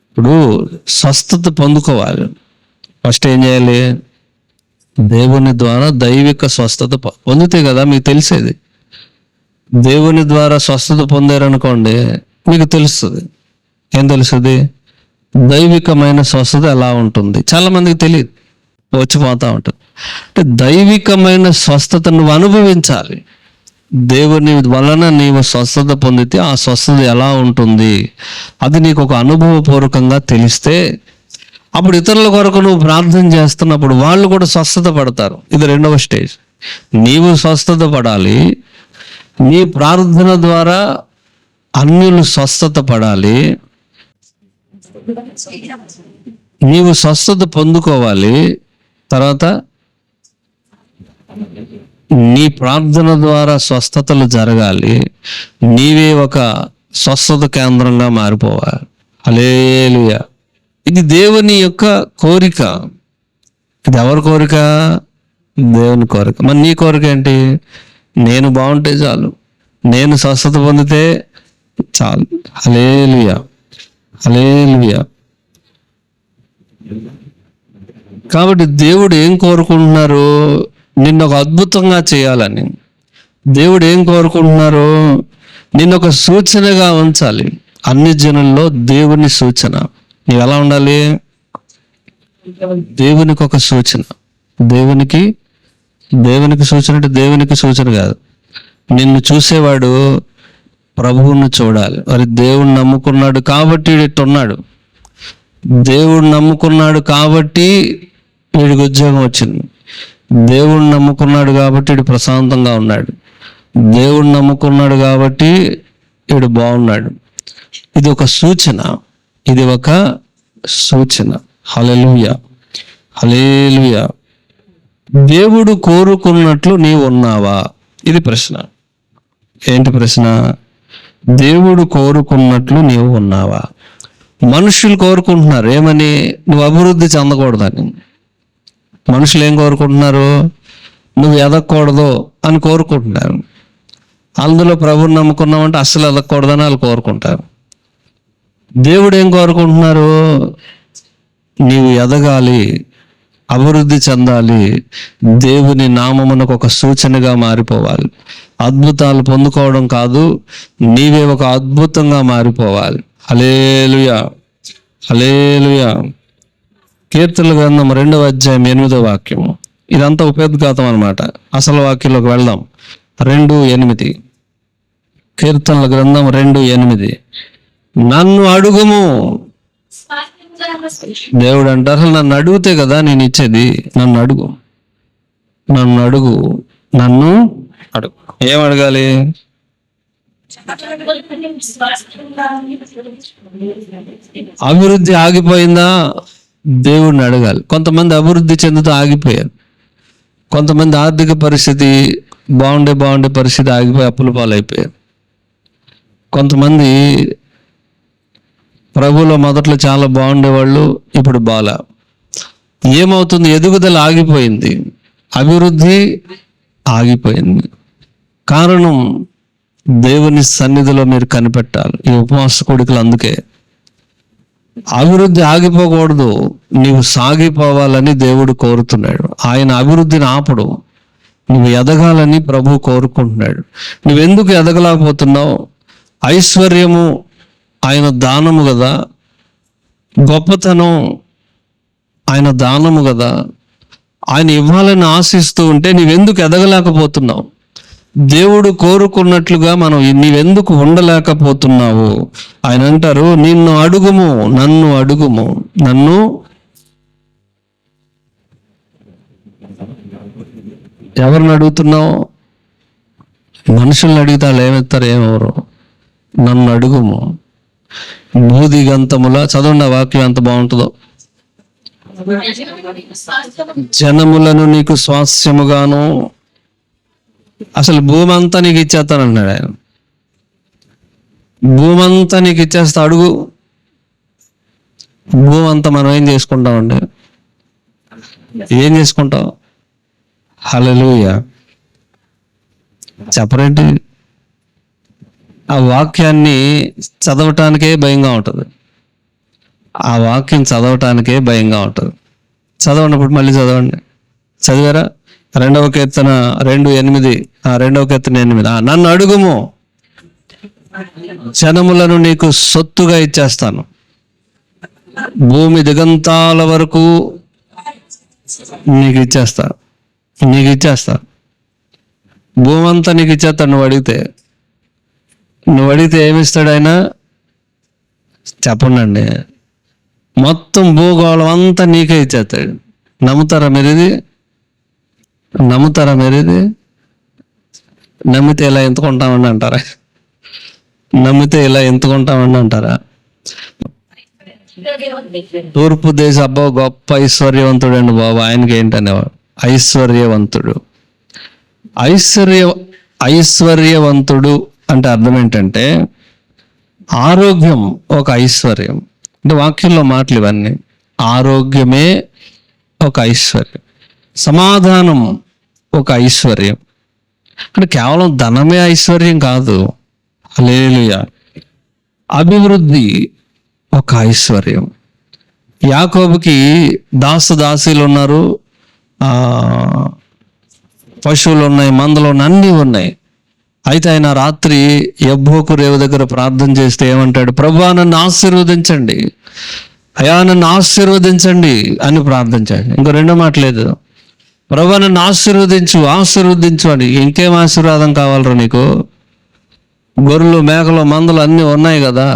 ఇప్పుడు స్వస్థత పొందుకోవాలి. ఫస్ట్ ఏం చేయాలి? దేవుని ద్వారా దైవిక స్వస్థత పొందితే కదా మీకు తెలిసేది. దేవుని ద్వారా స్వస్థత పొందారనుకోండి, మీకు తెలుస్తుంది. ఏం తెలుస్తుంది? దైవికమైన స్వస్థత ఎలా ఉంటుంది. చాలా మందికి తెలియదు, వచ్చిపోతూ ఉంటుంది. అంటే దైవికమైన స్వస్థత నువ్వు అనుభవించాలి. దేవుని వలన నీవు స్వస్థత పొందితే ఆ స్వస్థత ఎలా ఉంటుంది అది నీకు ఒక అనుభవపూర్వకంగా తెలిస్తే అప్పుడు ఇతరుల కొరకు నువ్వు ప్రార్థన చేస్తున్నప్పుడు వాళ్ళు కూడా స్వస్థత పడతారు. ఇది రెండవ స్టేజ్. నీవు స్వస్థత పడాలి, నీ ప్రార్థన ద్వారా అన్యులు స్వస్థత పడాలి, నీవు స్వస్థత పొందుకోవాలి. తర్వాత నీ ప్రార్థన ద్వారా స్వస్థతలు జరగాలి, నీవే ఒక స్వస్థత కేంద్రంగా మారిపోవాలి. హల్లెలూయా. ఇది దేవుని యొక్క కోరిక. ఇది ఎవరి కోరిక? దేవుని కోరిక. మరి నీ కోరిక ఏంటి? నేను బాగుంటే చాలు, నేను స్వస్థత పొందితే చాలు. హల్లెలూయా. హల్లెలూయా. కాబట్టి దేవుడు ఏం కోరుకుంటున్నారు? నిన్ను ఒక అద్భుతంగా చేయాలని. దేవుడు ఏం కోరుకుంటున్నారు? నిన్ను ఒక సూచనగా ఉంచాలి. అన్ని జనుల్లో దేవుని సూచన. నీవు ఎలా ఉండాలి? దేవునికి ఒక సూచన. దేవునికి సూచన అంటే దేవునికి సూచన కాదు. నిన్ను చూసేవాడు ప్రభువును చూడాలి. మరి దేవుణ్ణి నమ్ముకున్నాడు కాబట్టి ఇట్టున్నాడు. దేవుడు నమ్ముకున్నాడు కాబట్టి వీడికి ఉద్యోగం వచ్చింది. దేవుడు నమ్ముకున్నాడు కాబట్టి వీడు ప్రశాంతంగా ఉన్నాడు. దేవుడు నమ్ముకున్నాడు కాబట్టి వీడు బాగున్నాడు. ఇది ఒక సూచన. హల్లెలూయా, హల్లెలూయా. దేవుడు కోరుకున్నట్లు నీవు ఉన్నావా? ఇది ప్రశ్న. ఏంటి ప్రశ్న? దేవుడు కోరుకున్నట్లు నీవు ఉన్నావా? మనుషులు కోరుకుంటున్నారు ఏమని? నువ్వు అభివృద్ధి చెందకూడదని. మనుషులు ఏం కోరుకుంటున్నారు? నువ్వు ఎదగకూడదు అని కోరుకుంటున్నారు. అందులో ప్రభువుని నమ్ముకున్నామంటే అస్సలు ఎదగకూడదని వాళ్ళు కోరుకుంటారు. దేవుడు ఏం కోరుకుంటున్నారు? నీవు ఎదగాలి, అభివృద్ధి చెందాలి, దేవుని నామమునకు ఒక సూచనగా మారిపోవాలి. అద్భుతాలు పొందుకోవడం కాదు, నీవే ఒక అద్భుతంగా మారిపోవాలి. హల్లెలూయా, హల్లెలూయా. కీర్తనల గ్రంథం 2వ అధ్యాయం 8వ వాక్యం. ఇదంతా ఉపయోద్ఘాతం అన్నమాట. అసలు వాక్యంలోకి వెళ్దాం. 2:8. కీర్తనల గ్రంథం 2:8. నన్ను అడుగుము. దేవుడు అంటారు, అసలు నన్ను అడిగితే కదా నేను ఇచ్చేది. నన్ను అడుగు. ఏం అడగాలి? అభివృద్ధి ఆగిపోయిందా? దేవుడిని అడగాలి. కొంతమంది అభివృద్ధి చెందుతూ ఆగిపోయారు. కొంతమంది ఆర్థిక పరిస్థితి బాగుండే పరిస్థితి ఆగిపోయి అప్పుల పాలైపోయారు. కొంతమంది ప్రభువులో మొదట్లో చాలా బాగుండేవాళ్ళు, ఇప్పుడు బాలా. ఏమవుతుంది? ఎదుగుదల ఆగిపోయింది, అభివృద్ధి ఆగిపోయింది. కారణం దేవుని సన్నిధిలో మీరు కనిపెట్టాలి. ఈ ఉపవాస కోడికలు అందుకే. అభివృద్ధి ఆగిపోకూడదు, నీవు సాగిపోవాలని దేవుడు కోరుతున్నాడు. ఆయన అభివృద్ధిని ఆపడు. నువ్వు ఎదగాలని ప్రభు కోరుకుంటున్నాడు. నువ్వెందుకు ఎదగలేకపోతున్నావు? ఐశ్వర్యము ఆయన దానము కదా, గొప్పతనం ఆయన దానము కదా, ఆయన ఇవ్వాలని ఆశిస్తూ ఉంటే నీవెందుకు ఎదగలేకపోతున్నావు? దేవుడు కోరుకున్నట్లుగా నీవెందుకు ఉండలేకపోతున్నావు? ఆయన అంటారు, నన్ను అడుగుము. ఎవరిని అడుగుతున్నావు? మనుషుల్ని అడిగితే వాళ్ళు ఏమెత్తారు? ఏమెవరు? నన్ను అడుగుము. భూదిగంతముల చదవండి ఆ వాక్యం ఎంత బాగుంటుందో. జనములను నీకు స్వాస్యముగాను. అసలు భూమి అంతా నీకు ఇచ్చేస్తానన్నాడు ఆయన. భూమి అంతా నీకు ఇచ్చేస్తా, అడుగు. భూమి అంతా మనం ఏం చేసుకుంటామండి? ఏం చేసుకుంటాం? హల్లెలూయా. చెప్పరేంటి? ఆ వాక్యాన్ని చదవటానికే భయంగా ఉంటుంది. ఆ వాక్యం చదవటానికే భయంగా ఉంటుంది. చదవనప్పుడు మళ్ళీ చదవండి. చదివారా? 2వ కీర్తన 2:8. 2వ కీర్తన 8. నన్ను అడుగుము, జనములను నీకు సొత్తుగా ఇచ్చేస్తాను. భూమి దిగంతాల వరకు నీకు ఇచ్చేస్తా. భూమి అంతా నీకు ఇచ్చేస్తాను. నువ్వు అడిగితే ఏమిస్తాడు ఆయన? చెప్పండి. మొత్తం భూగోళం అంతా నీకే ఇచ్చేస్తాడు. నమ్ముతారా మీరు ఇది? నమ్మితే ఇలా ఎంతుకుంటామని అంటారా? తూర్పు దేశ అబ్బా గొప్ప ఐశ్వర్యవంతుడు అండి బాబు. ఆయనకి ఏంటనేవాడు? ఐశ్వర్యవంతుడు అంటే అర్థం ఏంటంటే ఆరోగ్యం ఒక ఐశ్వర్యం. అంటే వాక్యంలో మాటలు ఇవన్నీ. ఆరోగ్యమే ఒక ఐశ్వర్యం, సమాధానం ఒక ఐశ్వర్యం. అంటే కేవలం ధనమే ఐశ్వర్యం కాదు. హల్లెలూయా. అభివృద్ధి ఒక ఐశ్వర్యం. యాకోబుకి దాసీలు ఉన్నారు, పశువులు ఉన్నాయి, మందలు ఉన్నాయి, అన్నీ ఉన్నాయి. అయితే ఆయన రాత్రి యబ్బోకు రేవు దగ్గర ప్రార్థన చేస్తే ఏమంటాడు? ప్రభువా నన్ను ఆశీర్వదించండి, అయా నన్ను ఆశీర్వదించండి అని ప్రార్థించాడు. ఇంకో రెండో మాట లేదు. ప్రభువా నన్ను ఆశీర్వదించు అని. ఇంకేం ఆశీర్వాదం కావాలరా నీకు? గొర్రెలు, మేకలు, మందలు అన్నీ ఉన్నాయి కదా.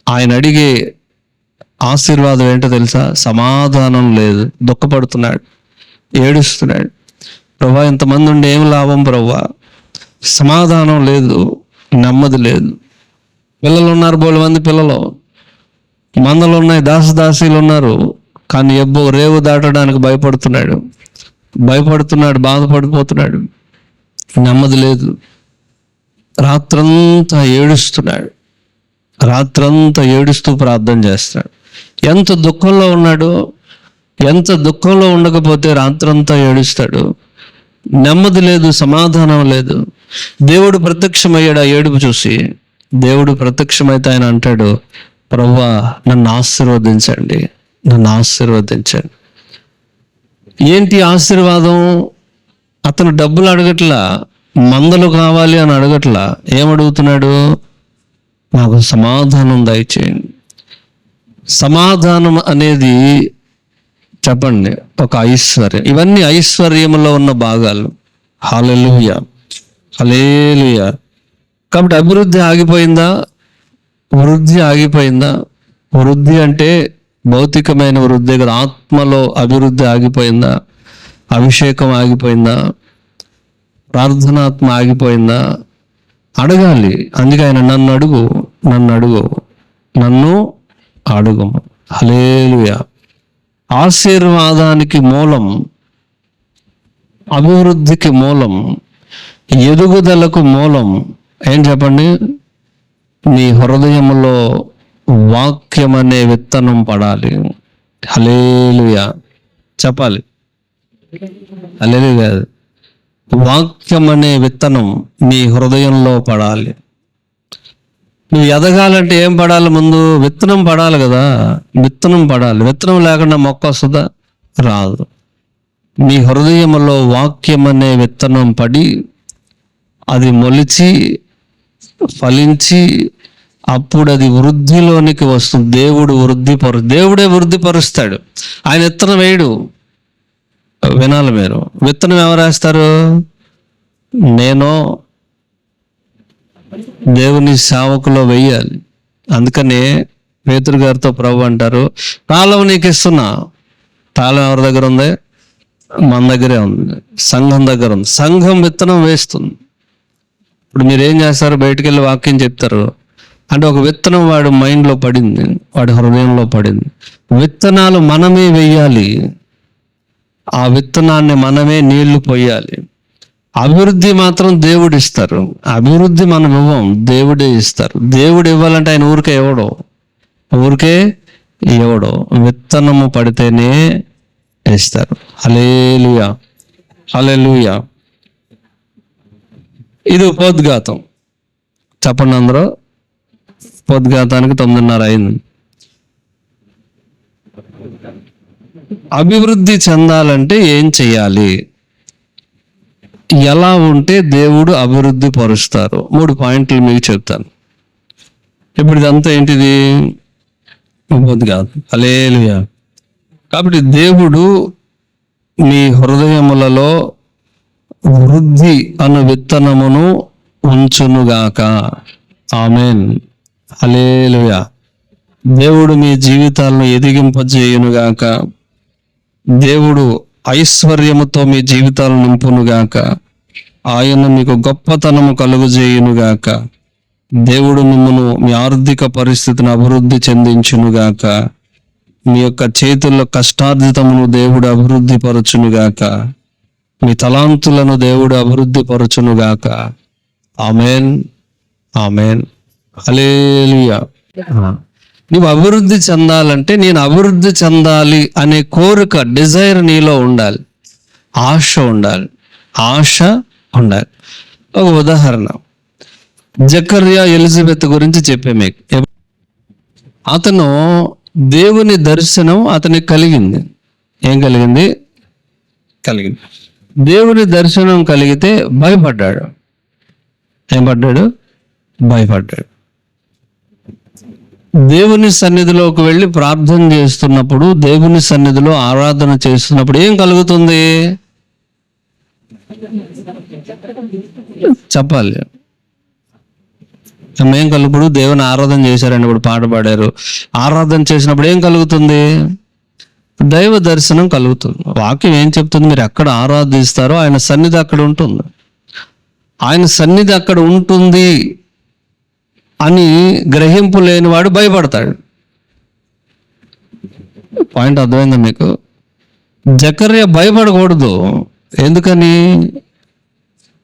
ఆయన అడిగే ఆశీర్వాదం ఏంటో తెలుసా? సమాధానం లేదు, దుఃఖపడుతున్నాడు, ఏడుస్తున్నాడు. ప్రభువా ఇంతమంది ఉండి ఏం లాభం ప్రభువా? సమాధానం లేదు, నెమ్మది లేదు. పిల్లలు ఉన్నారు, బోలు మంది పిల్లలు, మందలు ఉన్నాయి, దాసదాసీలు ఉన్నారు. కానీ రేవు దాటడానికి భయపడుతున్నాడు, బాధపడిపోతున్నాడు, నెమ్మది లేదు. రాత్రంతా ఏడుస్తూ ప్రార్థన చేస్తున్నాడు. ఎంత దుఃఖంలో ఉన్నాడు! ఎంత దుఃఖంలో ఉండకపోతే రాత్రంతా ఏడుస్తాడు. నెమ్మది లేదు, సమాధానం లేదు. దేవుడు ప్రత్యక్షమయ్యాడు ఆ ఏడుపు చూసి. దేవుడు ప్రత్యక్షమైతే ఆయన అంటాడు, ప్రభువా నన్ను ఆశీర్వదించండి. ఏంటి ఆశీర్వాదం? అతను డబ్బులు అడగట్లా, మందలు కావాలి అని అడగట్లా. ఏమడుగుతున్నాడు? నాకు సమాధానం దయచేయండి. సమాధానం అనేది చెప్పండి ఒక ఐశ్వర్యం. ఇవన్నీ ఐశ్వర్యంలో ఉన్న భాగాలు. హల్లెలూయా. కాబట్టి అభివృద్ధి ఆగిపోయిందా? వృద్ధి అంటే భౌతికమైన వృద్ధి కదా. ఆత్మలో అభివృద్ధి ఆగిపోయిందా? అభిషేకం ఆగిపోయిందా? ప్రార్థనాత్మ ఆగిపోయిందా? అడగాలి. అందుకే ఆయన నన్ను అడుగు. హల్లెలూయా. ఆశీర్వాదానికి మూలం, అభివృద్ధికి మూలం, ఎదుగుదలకు మూలం ఏం చెప్పండి? నీ హృదయంలో వాక్యం అనే విత్తనం పడాలి. హల్లెలూయా చెప్పాలి. హల్లెలూయా కాదు, వాక్యం అనే విత్తనం నీ హృదయంలో పడాలి. నువ్వు ఎదగాలంటే ఏం పడాలి? ముందు విత్తనం పడాలి కదా. విత్తనం లేకుండా మొక్క వస్తుందా? రాదు. నీ హృదయంలో వాక్యం అనే విత్తనం పడి అది మొలిచి ఫలించి అప్పుడు అది వృద్ధిలోనికి వస్తుంది. దేవుడే వృద్ధిపరుస్తాడు. ఆయన విత్తనం వేయడు. వినాలి మీరు. విత్తనం ఎవరు వేస్తారు? నేను దేవుని సేవకులో వెయ్యాలి. అందుకనే పేతురు గారితో ప్రభు అంటారు, తాళం నీకు ఇస్తున్నా. తాళం ఎవరి దగ్గర ఉంది? మన దగ్గరే ఉంది, సంఘం దగ్గర ఉంది. సంఘం విత్తనం వేస్తుంది. ఇప్పుడు మీరేం చేస్తారు? బయటికి వెళ్ళి వాక్యం చెప్తారు అంటే ఒక విత్తనం వాడి మైండ్లో పడింది, వాడి హృదయంలో పడింది. విత్తనాలు మనమే వెయ్యాలి. ఆ విత్తనాన్ని మనమే నీళ్లు పోయాలి. అభివృద్ధి మాత్రం దేవుడు ఇస్తారు. అభివృద్ధి మనం ఇవ్వం, దేవుడే ఇస్తారు. దేవుడు ఇవ్వాలంటే ఆయన ఊరికే ఇవ్వడు. విత్తనము పడితేనే ఇస్తారు. హల్లెలూయా. ఇది ఉపోద్ఘాతం. చెప్పండి అందరూ. ఉపోద్ఘాతానికి 9:30 అయింది. అభివృద్ధి చెందాలంటే ఏం చెయ్యాలి? ఎలా ఉంటే దేవుడు అభివృద్ధి పరుస్తారు? 3 పాయింట్లు మీకు చెప్తాను. ఇప్పుడు ఇదంతా ఏంటిది? ఉపోద్ఘాతం. హల్లెలూయా. కాబట్టి దేవుడు నీ హృదయములలో వృద్ధి అను విత్తనమును ఉంచునుగాక. ఆమేన్. హల్లెలూయా. దేవుడు మీ జీవితాలను ఎదిగింపజేయునుగాక. దేవుడు ఐశ్వర్యముతో మీ జీవితాలను నింపునుగాక. ఆయన మీకు గొప్పతనము కలుగజేయునుగాక. దేవుడు మిమ్మల్ని మీ ఆర్థిక పరిస్థితిని అభివృద్ధి చెందించునుగాక. మీ యొక్క చేతుల్లో కష్టార్జితమును దేవుడు అభివృద్ధి పరచునుగాక. మీ తలాంతులను దేవుడు అభివృద్ధి పరచునుగాక. ఆమేన్. హల్లెలూయా. నువ్వు అభివృద్ధి చెందాలంటే నేను అభివృద్ధి చెందాలి అనే కోరిక, డిజైర్ నీలో ఉండాలి. ఆశ ఉండాలి. ఒక ఉదాహరణ, జకర్యా ఎలిజబెత్ గురించి చెప్పే మీకు. అతను దేవుని దర్శనం అతనికి కలిగింది. ఏం కలిగింది? దేవుని దర్శనం కలిగితే భయపడ్డాడు. భయపడ్డాడు. దేవుని సన్నిధిలోకి వెళ్ళి ప్రార్థన చేస్తున్నప్పుడు, దేవుని సన్నిధిలో ఆరాధన చేస్తున్నప్పుడు ఏం కలుగుతుంది? చెప్పాలి. ఏం కలుగుడు? దేవుని ఆరాధన చేశారండి, ఇప్పుడు పాట పాడారు. ఆరాధన చేసినప్పుడు ఏం కలుగుతుంది? దైవ దర్శనం కలుగుతుంది. వాక్యం ఏం చెప్తుంది? మీరు ఎక్కడ ఆరాధిస్తారో ఆయన సన్నిధి అక్కడ ఉంటుంది. ఆయన సన్నిధి అక్కడ ఉంటుంది అని గ్రహింపు లేనివాడు భయపడతాడు. పాయింట్ అర్థమైందా మీకు? జకర్యా భయపడకూడదు. ఎందుకని?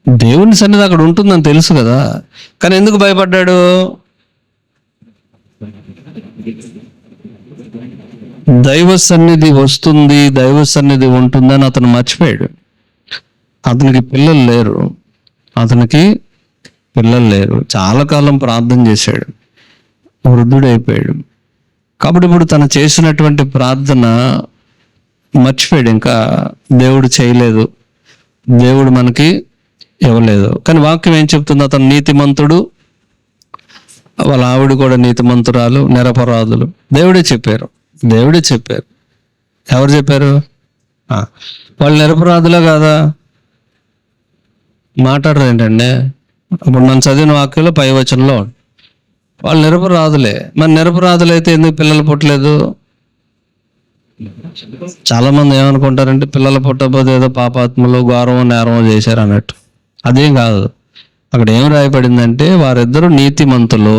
దేవుని సన్నిధి అక్కడ ఉంటుందని తెలుసు కదా. కానీ ఎందుకు భయపడ్డాడు? దైవ సన్నిధి వస్తుంది, దైవ సన్నిధి ఉంటుందని అతను మర్చిపోయాడు. అతనికి పిల్లలు లేరు. చాలా కాలం ప్రార్థన చేశాడు, వృద్ధుడైపోయాడు. కాబట్టి ఇప్పుడు తను చేసినటువంటి ప్రార్థన మర్చిపోయాడు. ఇంకా దేవుడు చేయలేదు, దేవుడు మనకి ఇవ్వలేదు. కానీ వాక్యం ఏం చెప్తుంది? అతను నీతిమంతుడు, వాళ్ళ ఆవిడ కూడా నీతిమంతురాలు, నిరపరాధులు. దేవుడే చెప్పారు. ఎవరు చెప్పారు? వాళ్ళు నిరపరాధులే కాదా? మాట్లాడరు ఏంటండి? ఇప్పుడు మనం చదివిన వాక్యంలో పై వచనంలో వాళ్ళు నిరపరాధులే. మరి నిరపరాధులైతే ఎందుకు పిల్లలు పుట్టలేదు? చాలా మంది ఏమనుకుంటారంటే పిల్లలు పుట్టకపోతే ఏదో పాపాత్మలు ఘోరమో నేరమో చేశారు అన్నట్టు. అదేం కాదు. అక్కడ ఏం రాయబడిందంటే వారిద్దరూ నీతిమంతులు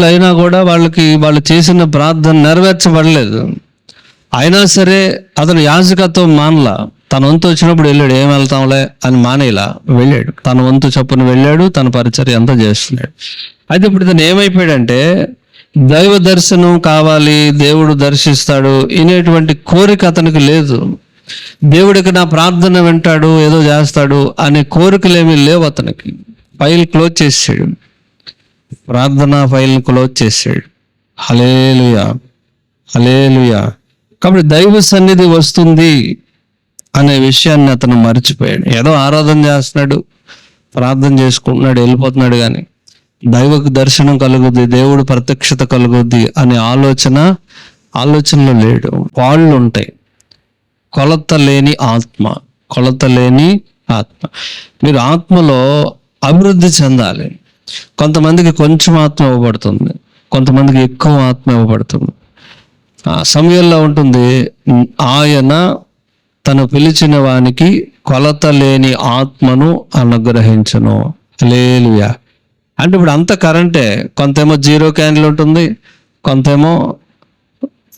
అయినా కూడా వాళ్ళు చేసిన ప్రార్థన నెరవేర్చబడలేదు. అయినా సరే అతను యాజకత్వం మానలా. తన వంతు వచ్చినప్పుడు వెళ్ళాడు, ఏం వెళ్తాంలే అని మానేలా వెళ్ళాడు. తన వంతు చొప్పున వెళ్ళాడు, తన పరిచర్య అంతా చేస్తున్నాడు. అయితే ఇప్పుడు ఇతను ఏమైపోయాడంటే దైవ దర్శనం కావాలి, దేవుడు దర్శిస్తాడు అనేటువంటి కోరిక అతనికి లేదు. దేవుడికి నా ప్రార్థన వింటాడు, ఏదో చేస్తాడు అనే కోరికలు ఏమీ లేవు అతనికి. ఫైల్ క్లోజ్ చేసాడు, ప్రార్థన ఫైల్ని క్లోజ్ చేసాడు. హల్లెలూయా. కాబట్టి దైవ సన్నిధి వస్తుంది అనే విషయాన్ని అతను మర్చిపోయాడు. ఏదో ఆరాధన చేస్తున్నాడు, ప్రార్థన చేసుకుంటున్నాడు, వెళ్ళిపోతున్నాడు. కానీ దైవ దర్శనం కలుగుద్ది, దేవుడు ప్రత్యక్షత కలుగుద్ది అనే ఆలోచనలో లేడు. వాళ్ళు ఉంటాయి, కొలత లేని ఆత్మ. మీరు ఆత్మలో అభివృద్ధి చెందాలి. కొంతమందికి కొంచెం ఆత్మ ఇవ్వబడుతుంది, కొంతమందికి ఎక్కువ ఆత్మ ఇవ్వబడుతుంది. సమయంలో ఉంటుంది, ఆయన తను పిలిచిన వానికి కొలత లేని ఆత్మను అనుగ్రహించును. హల్లెలూయా. అంటే ఇప్పుడు అంత కరెంటే. కొంతేమో 0 క్యాండిల్ ఉంటుంది, కొంతేమో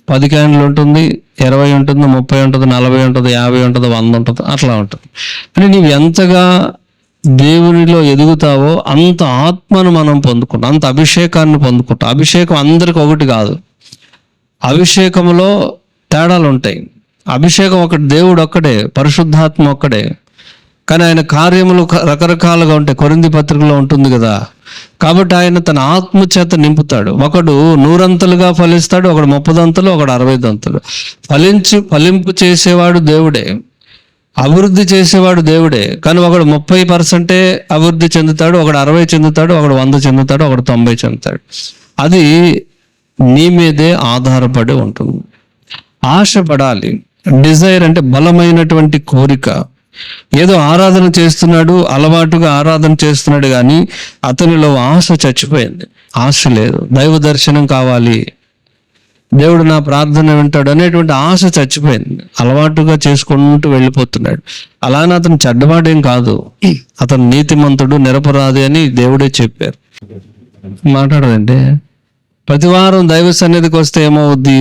10 క్యాండిల్ ఉంటుంది, 20 ఉంటుంది, 30 ఉంటుంది, 40 ఉంటుంది, 50 ఉంటుంది, 100 ఉంటుంది, అట్లా ఉంటుంది. అంటే నీవు ఎంతగా దేవునిలో ఎదుగుతావో అంత ఆత్మను మనం పొందుకుంటాం, అంత అభిషేకాన్ని పొందుకుంటాం. అభిషేకం అందరికి ఒకటి కాదు, అభిషేకంలో తేడాలు ఉంటాయి. అభిషేకం ఒకటి, దేవుడు ఒక్కడే, పరిశుద్ధాత్మ ఒక్కడే. కానీ ఆయన కార్యములు రకరకాలుగా ఉంటాయి. కొరింథీ పత్రికలో ఉంటుంది కదా. కాబట్టి ఆయన తన ఆత్మ చేత నింపుతాడు. ఒకడు 100 అంతలుగా ఫలిస్తాడు, ఒకడు 30 అంతలు, ఒకడు 60 అంతలు. ఫలింపు చేసేవాడు దేవుడే, అభివృద్ధి చేసేవాడు దేవుడే. కానీ ఒకడు 30% అభివృద్ధి చెందుతాడు, ఒకడు 60 చెందుతాడు, ఒకడు 100 చెందుతాడు, ఒకడు 90 చెందుతాడు. అది నీ మీదే ఆధారపడి ఉంటుంది. ఆశపడాలి. డిజైర్ అంటే బలమైనటువంటి కోరిక. ఏదో ఆరాధన చేస్తున్నాడు, అలవాటుగా ఆరాధన చేస్తున్నాడు, కానీ అతనిలో ఆశ చచ్చిపోయింది. ఆశ లేదు. దైవ దర్శనం కావాలి, దేవుడు నా ప్రార్థన వింటాడు అనేటువంటి ఆశ చచ్చిపోయింది. అలవాటుగా చేసుకుంటూ వెళ్ళిపోతున్నాడు. అలానే అతను చెడ్డవాడేం కాదు, అతను నీతిమంతుడు, నిరపరాధి అని దేవుడే చెప్పారు. మాట్లాడదండి. ప్రతి వారం దైవ సన్నిధికి వస్తే ఏమవుద్ది?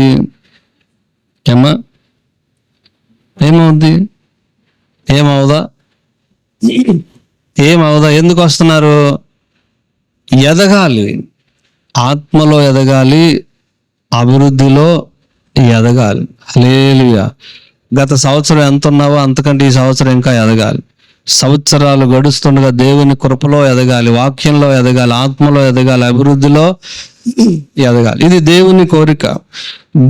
ఏమవుదా? ఎందుకు వస్తున్నారు? ఎదగాలి, ఆత్మలో ఎదగాలి, అభివృద్ధిలో ఎదగాలి. హల్లెలూయా. గత సంవత్సరం ఎంత ఉన్నావో అంతకంటే ఈ సంవత్సరం ఇంకా ఎదగాలి. సంవత్సరాలు గడుస్తుండగా దేవుని కృపలో ఎదగాలి, వాక్యంలో ఎదగాలి, ఆత్మలో ఎదగాలి, అభివృద్ధిలో ఎదగాలి. ఇది దేవుని కోరిక.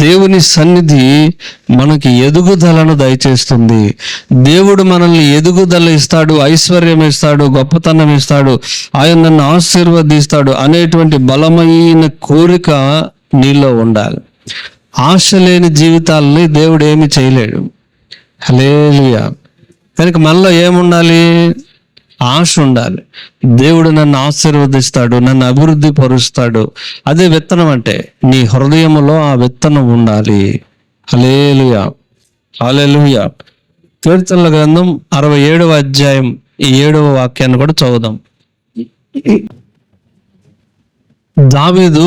దేవుని సన్నిధి మనకి ఎదుగుదలను దయచేస్తుంది. దేవుడు మనల్ని ఎదుగుదల ఇస్తాడు, ఐశ్వర్యం ఇస్తాడు, గొప్పతనం ఇస్తాడు, ఆయన నన్ను ఆశీర్వదిస్తాడు అనేటువంటి బలమైన కోరిక నీలో ఉండాలి. ఆశ లేని జీవితాలని దేవుడు ఏమి చేయలేడు. హల్లెలూయా. కనుక మనలో ఏముండాలి? ఆశ ఉండాలి. దేవుడు నన్ను ఆశీర్వదిస్తాడు, నన్ను అభివృద్ధి పరుస్తాడు. అదే విత్తనం అంటే. నీ హృదయంలో ఆ విత్తనం ఉండాలి. హల్లెలూయా, హల్లెలూయా. కీర్తనల గ్రంథం 67వ అధ్యాయం 7వ వాక్యాన్ని కూడా చదువుదాం. దావీదు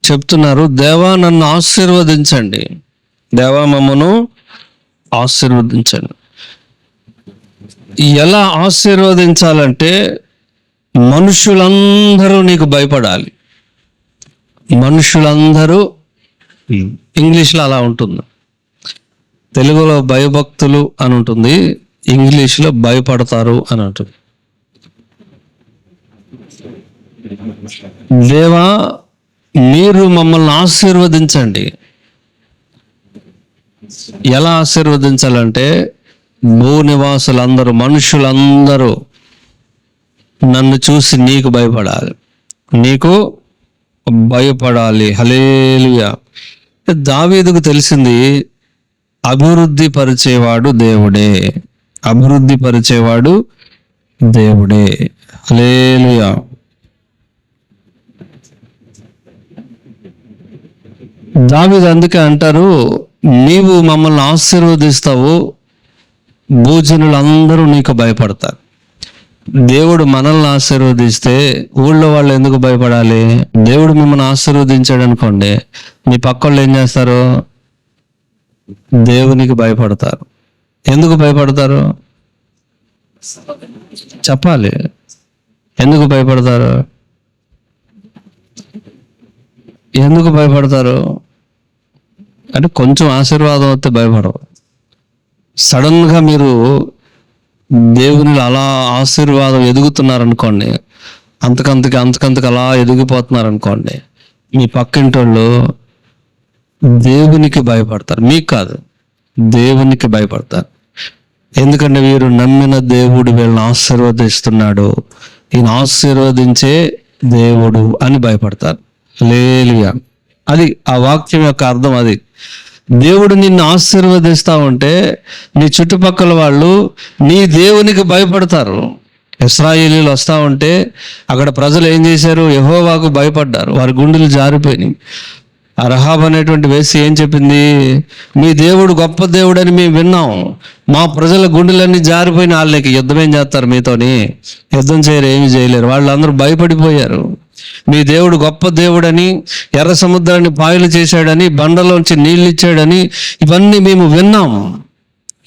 చెప్తున్నారు, దేవా నన్ను ఆశీర్వదించండి, దేవా మమ్మను ఆశీర్వదించండి. ఎలా ఆశీర్వదించాలంటే మనుషులందరూ నీకు భయపడాలి. మనుషులందరూ, ఇంగ్లీష్లో అలా ఉంటుంది, తెలుగులో భయభక్తులు అని ఉంటుంది, ఇంగ్లీష్లో భయపడతారు అని ఉంటుంది. దేవా మీరు మమ్మల్ని ఆశీర్వదించండి. ఎలా ఆశీర్వదించాలంటే భూనివాసులందరూ, మనుషులందరూ నన్ను చూసి నీకు భయపడాలి, నీకు భయపడాలి. హల్లెలూయా. దావీదుకు తెలిసింది అభివృద్ధి పరిచేవాడు దేవుడే, అభివృద్ధి పరిచేవాడు దేవుడే. హల్లెలూయా. దావీదు అందుకే అంటారు, నీవు మమ్మల్ని ఆశీర్వదిస్తావు, భూజనులందరూ నీకు భయపడతారు. దేవుడు మనల్ని ఆశీర్వదిస్తే ఊళ్ళో వాళ్ళు ఎందుకు భయపడాలి? దేవుడు మిమ్మల్ని ఆశీర్వదించాడు అనుకోండి, మీ పక్క వాళ్ళు ఏం చేస్తారు? దేవునికి భయపడతారు. ఎందుకు భయపడతారు? చెప్పాలి. ఎందుకు భయపడతారు? ఎందుకు భయపడతారు అంటే కొంచెం ఆశీర్వాదం వస్తే భయపడవు. సడన్గా మీరు దేవునిలో అలా ఆశీర్వాదం ఎదుగుతున్నారనుకోండి, అంతకంతకి అలా ఎదిగిపోతున్నారనుకోండి, మీ పక్కింటి వాళ్ళు దేవునికి భయపడతారు. మీకు కాదు, దేవునికి భయపడతారు. ఎందుకంటే వీరు నమ్మిన దేవుడు వీళ్ళని ఆశీర్వదిస్తున్నాడు, ఈయన ఆశీర్వదించే దేవుడు అని భయపడతారు. హల్లెలూయా. అది ఆ వాక్యం యొక్క అర్థం. అది దేవుడు నిన్ను ఆశీర్వదిస్తా ఉంటే నీ చుట్టుపక్కల వాళ్ళు నీ దేవునికి భయపడతారు. ఇశ్రాయేలీయులు వస్తూ ఉంటే అక్కడ ప్రజలు ఏం చేశారు? యెహోవాకు భయపడ్డారు. వారి గుండెలు జారిపోయినాయి. ఆ రహాబ్ అనేటువంటి వేసి ఏం చెప్పింది? మీ దేవుడు గొప్ప దేవుడు అని మేము విన్నాం, మా ప్రజల గుండెలన్నీ జారిపోయిన, వాళ్ళకి యుద్ధం ఏం చేస్తారు? మీతోని యుద్ధం చేయరు, ఏమి చేయలేరు. వాళ్ళందరూ భయపడిపోయారు. మీ దేవుడు గొప్ప దేవుడని, ఎర్ర సముద్రాన్ని పాయలు చేశాడని, బండలోంచి నీళ్ళు ఇచ్చాడని, ఇవన్నీ మేము విన్నాం,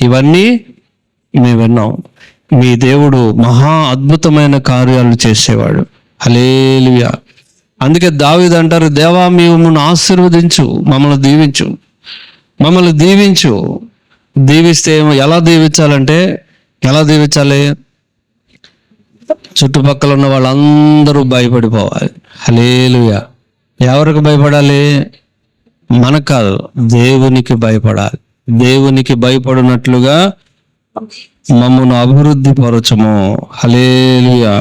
ఇవన్నీ మేము విన్నాం. మీ దేవుడు మహా అద్భుతమైన కార్యాలు చేసేవాడు. హల్లెలూయా. అందుకే దావీదు అంటారు, దేవా మమ్మల్ని ఆశీర్వదించు, మమ్మల్ని దీవించు, మమ్మల్ని దీవించు. దీవిస్తే ఎలా దీవించాలంటే, ఎలా దీవించాలి? చుట్టుపక్కల ఉన్న వాళ్ళందరూ భయపడిపోవాలి. హల్లెలూయా. ఎవరికి భయపడాలి? మనకు కాదు, దేవునికి భయపడాలి. దేవునికి భయపడినట్లుగా మమ్మల్ని అభివృద్ధి పరచము. హల్లెలూయా.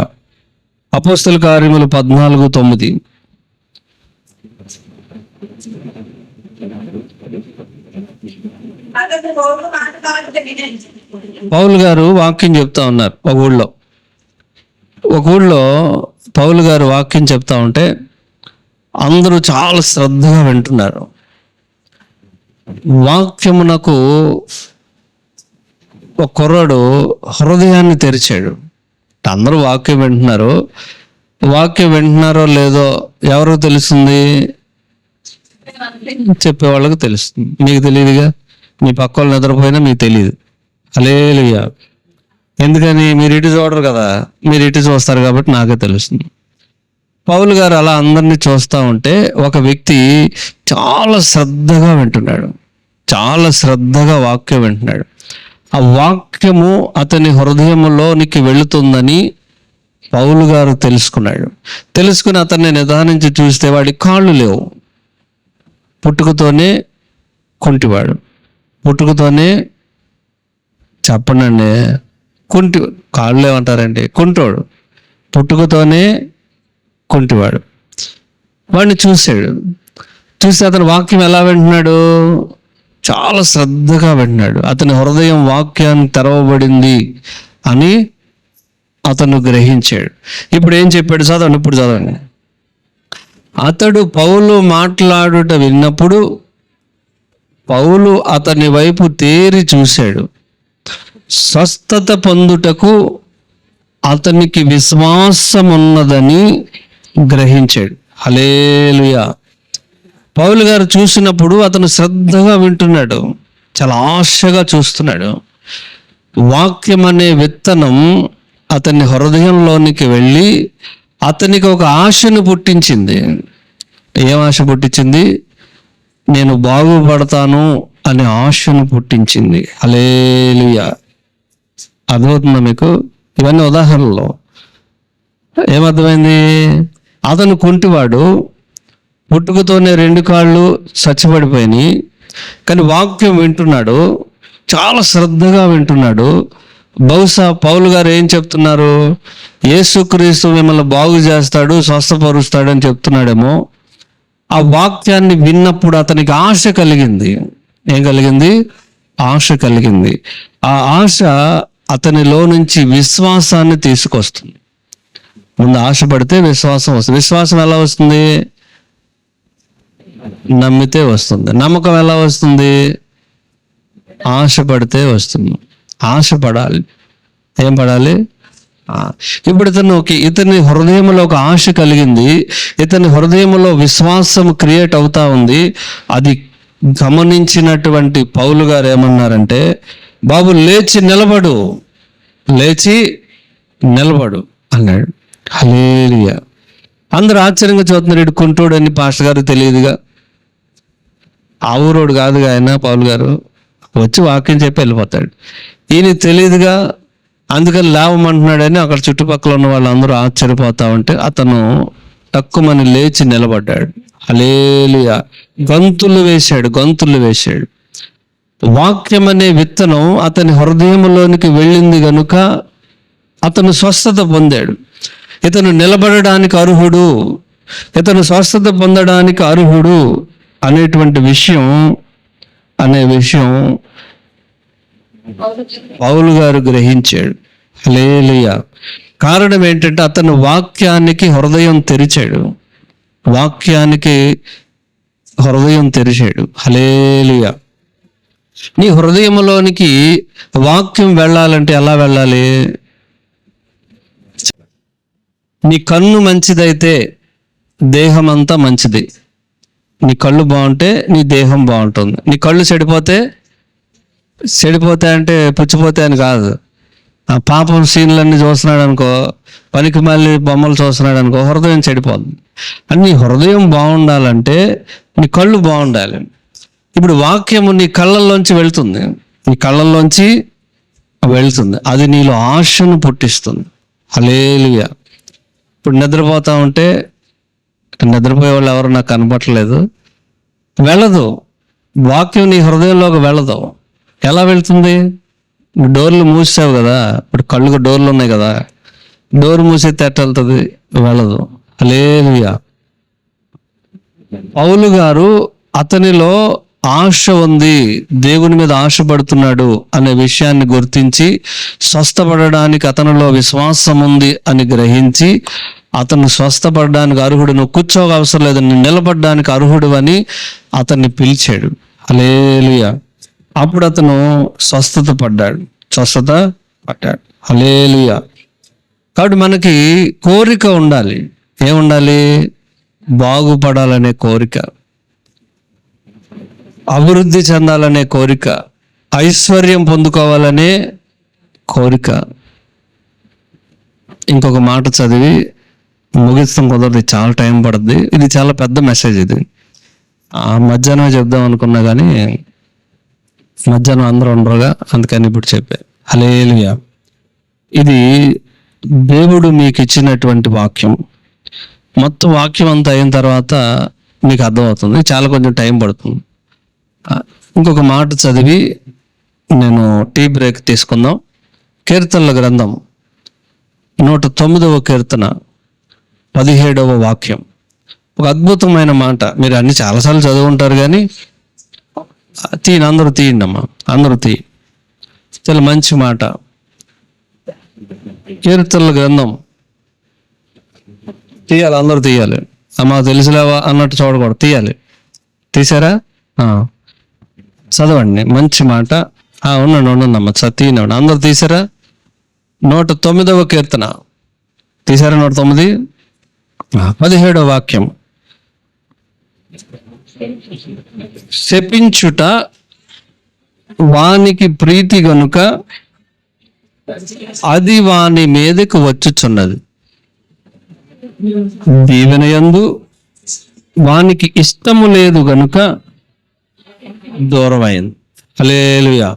అపోస్తల కార్యములు 14:9. పౌలు గారు వాక్యం చెప్తా ఉన్నారు. ఒక ఊళ్ళో పౌలు గారు వాక్యం చెప్తా ఉంటే అందరూ చాలా శ్రద్ధగా వింటున్నారు. వాక్యమునకు ఒక కుర్రాడు హృదయాన్ని తెరిచాడు. అందరూ వాక్యం వింటున్నారో లేదో ఎవరో తెలుస్తుంది? చెప్పేవాళ్ళకి తెలుస్తుంది. మీకు తెలియదుగా. మీ పక్క వాళ్ళు నిద్రపోయినా మీకు తెలియదు. హల్లెలూయా. ఎందుకని? మీరు ఇటు చూడరు కదా, మీరు ఇటు చూస్తారు కాబట్టి నాకే తెలుస్తుంది. పౌలు గారు అలా అందరినీ చూస్తూ ఉంటే ఒక వ్యక్తి చాలా శ్రద్ధగా వింటున్నాడు, చాలా శ్రద్ధగా వాక్యం వింటున్నాడు. ఆ వాక్యము అతని హృదయంలోనికి వెళుతుందని పౌలు గారు తెలుసుకుని అతన్ని నిదానించి చూస్తే వాడి కాళ్ళు లేవు. పుట్టుకతోనే కుంటివాడు. పుట్టుకతోనే, చెప్పండి, కాళ్ళు లేవంటారండి, కుంటోడు, పుట్టుకతోనే కుంటివాడు. వాడిని చూశాడు. చూస్తే అతను వాక్యం ఎలా వింటున్నాడు? చాలా శ్రద్ధగా వింటున్నాడు. అతని హృదయం వాక్యాన్ని తెరవబడింది అని అతను గ్రహించాడు. ఇప్పుడు ఏం చెప్పాడు? చదవండి, ఇప్పుడు చదవండి. అతడు పౌలు మాట్లాడుట విన్నప్పుడు పౌలు అతని వైపు తేరి చూశాడు. స్వస్థత పొందుటకు అతనికి విశ్వాసమున్నదని గ్రహించాడు. హల్లెలూయా. పౌలు గారు చూసినప్పుడు అతను శ్రద్ధగా వింటున్నాడు, చాలా ఆశగా చూస్తున్నాడు. వాక్యం అనే విత్తనం అతని హృదయంలోనికి వెళ్ళి అతనికి ఒక ఆశను పుట్టించింది. ఏం ఆశ పుట్టించింది? నేను బాగుపడతాను అనే ఆశను పుట్టించింది. హల్లెలూయా. అర్థమవుతుందా మీకు? ఇవన్నీ ఉదాహరణలు. ఏమర్థమైంది? అతను కుంటివాడు, పుట్టుకతోనే 2 కాళ్ళు చచ్చిపడిపోయినాయి, కానీ వాక్యం వింటున్నాడు, చాలా శ్రద్ధగా వింటున్నాడు. బహుశా పౌలు గారు ఏం చెప్తున్నారు? యేసుక్రీస్తు మిమ్మల్ని బాగు చేస్తాడు, స్వస్థపరుస్తాడు అని చెప్తున్నాడేమో. ఆ వాక్యాన్ని విన్నప్పుడు అతనికి ఆశ కలిగింది. ఏం కలిగింది? ఆశ కలిగింది. ఆ ఆశ అతనిలో నుంచి విశ్వాసాన్ని తీసుకొస్తుంది. ముందు ఆశపడితే విశ్వాసం వస్తుంది. విశ్వాసం ఎలా వస్తుంది? నమ్మితే వస్తుంది. నమ్మకం ఎలా వస్తుంది? ఆశపడితే వస్తుంది. ఆశపడాలి. ఏం పడాలి? ఇప్పుడు ఇతని హృదయంలో ఒక ఆశ కలిగింది. ఇతని హృదయంలో విశ్వాసం క్రియేట్ అవుతా ఉంది. అది గమనించినటువంటి పౌలు గారు ఏమన్నారంటే, బాబు లేచి నిలబడు, లేచి నిలబడు అన్నాడు. హల్లెలూయా. అందరూ ఆశ్చర్యంగా చూస్తున్నారు. ఇటు కుంటోడని పాస్టర్ గారు తెలియదుగా, ఆ ఊరోడు కాదుగా ఆయన. పౌలు గారు వచ్చి వాక్యం చెప్పి వెళ్ళిపోతాడు. ఈయన తెలియదుగా, అందుకని లేవమంటున్నాడని అక్కడ చుట్టుపక్కల ఉన్న వాళ్ళందరూ ఆశ్చర్యపోతా ఉంటే అతను తక్కువని లేచి నిలబడ్డాడు. హల్లెలూయా. గంతులు వేశాడు. వాక్యం అనే విత్తనం అతని హృదయంలోనికి వెళ్ళింది గనుక అతను స్వస్థత పొందాడు. ఇతను నిలబడడానికి అర్హుడు, ఇతను స్వస్థత పొందడానికి అర్హుడు అనేటువంటి విషయం పౌలు గారు గ్రహించాడు. హల్లెలూయా. కారణం ఏంటంటే అతను వాక్యానికి హృదయం తెరిచాడు. హల్లెలూయా. నీ హృదయంలోనికి వాక్యం వెళ్ళాలంటే ఎలా వెళ్ళాలి? నీ కన్ను మంచిదైతే దేహం అంతా మంచిది. నీ కళ్ళు బాగుంటే నీ దేహం బాగుంటుంది. నీ కళ్ళు చెడిపోతే అంటే పుచ్చిపోతే అని కాదు. ఆ పాపం సీన్లన్నీ చూస్తున్నాడు అనుకో, పనికి మళ్ళీ బొమ్మలు చూస్తున్నాడు అనుకో, హృదయం చెడిపోతుంది. అని నీ హృదయం బాగుండాలంటే నీ కళ్ళు బాగుండాలి. ఇప్పుడు వాక్యము నీ కళ్ళల్లోంచి వెళ్తుంది, అది నీలో ఆశను పుట్టిస్తుంది. హల్లెలూయా. ఇప్పుడు నిద్రపోతా ఉంటే, నిద్రపోయే వాళ్ళు ఎవరు నాకు కనపట్లేదు, వెళ్ళదు. వాక్యం నీ హృదయంలోకి వెళ్ళదు. ఎలా వెళ్తుంది? డోర్లు మూసావు కదా, ఇప్పుడు కళ్ళుకు డోర్లు ఉన్నాయి కదా, డోర్ మూసేస్తే ఎట్ట వెళ్తుంది? వెళ్ళదు. హల్లెలూయా. పౌలు గారు అతనిలో ఆశ ఉంది, దేవుని మీద ఆశపడుతున్నాడు అనే విషయాన్ని గుర్తించి, స్వస్థపడడానికి అతనిలో విశ్వాసం ఉంది అని గ్రహించి, అతను స్వస్థపడడానికి అర్హుడు, నువ్వు కూర్చోక అవసరం లేదు, నువ్వు నిలబడడానికి అర్హుడు అని అతన్ని పిలిచాడు. హల్లెలూయా. అప్పుడు అతను స్వస్థత పడ్డాడు. హల్లెలూయా. కాబట్టి మనకి కోరిక ఉండాలి. ఏముండాలి? బాగుపడాలనే కోరిక, అభివృద్ధి చెందాలనే కోరిక, ఐశ్వర్యం పొందుకోవాలనే కోరిక. ఇంకొక మాట చదివి ముగిస్తాం, కుదరదు, చాలా టైం పడుతుంది. ఇది చాలా పెద్ద మెసేజ్. ఇది మధ్యాహ్నం చెప్దాం అనుకున్నా కానీ మధ్యాహ్నం అందరూ ఉండరుగా, అందుకని ఇప్పుడు చెప్పా. హల్లెలూయా. ఇది దేవుడు మీకు ఇచ్చినటువంటి వాక్యం. మొత్తం వాక్యం అంతా అయిన తర్వాత మీకు అర్థమవుతుంది. చాలా కొంచెం టైం పడుతుంది. ఇంకొక మాట చదివి నేను టీ బ్రేక్ తీసుకుందాం. కీర్తనల గ్రంథం 109వ కీర్తన 17వ వాక్యం. ఒక అద్భుతమైన మాట. మీరు అన్ని చాలాసార్లు చదువుంటారు కానీ తీయండి, అందరూ తీయండి అమ్మా, అందరూ తీయి. చాలా మంచి మాట. కీర్తనల గ్రంథం తీయాలి, అందరూ తీయాలి. అమ్మా తెలుసులేవా అన్నట్టు చూడకూడదు, తీయాలి. తీసారా? చదవండి, మంచి మాట. ఉండండి తీయండి, అందరూ తీసారా? 109వ కీర్తన తీసారా? 109, 17వ వాక్యం. శపించుట వానికి ప్రీతి గనుక అది వాని మీదకు వచ్చుచున్నది, దీవెనయందు వానికి ఇష్టము లేదు గనుక దూరమైంది. హల్లెలూయా.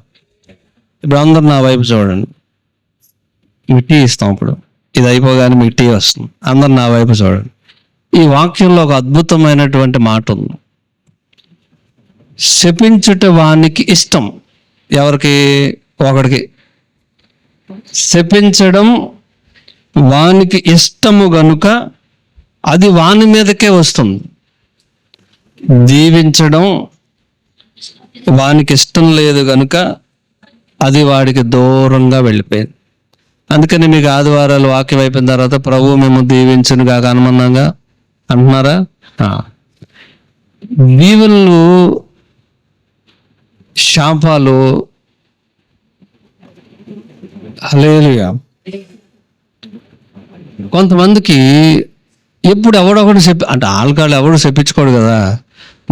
ఇప్పుడు అందరు నా వైపు చూడండి, మీకు టీ ఇస్తాం. ఇప్పుడు ఇది అయిపోగానే మీకు టీ వస్తుంది. అందరు నా వైపు చూడండి. ఈ వాక్యంలో ఒక అద్భుతమైనటువంటి మాట ఉంది. శపించుట వానికి ఇష్టం. ఎవరికి? ఒకడికి. శపించడం వానికి ఇష్టము గనుక అది వాని మీదకే వస్తుంది. దీవించడం వానికి ఇష్టం లేదు గనుక అది వాడికి దూరంగా వెళ్ళిపోయింది. అందుకని మీకు ఆదివారాలు వాక్యం అయిపోయిన తర్వాత ప్రభు మేము దీవించును కాక అనుమన్నంగా అంటున్నారా? దీవెనలు, శాపాలు, హల్లెలూయా. కొంతమందికి ఎప్పుడు ఎవడొకడు అంటే ఆల్కాళ్ళు ఎవడు చెప్పించుకోడు కదా.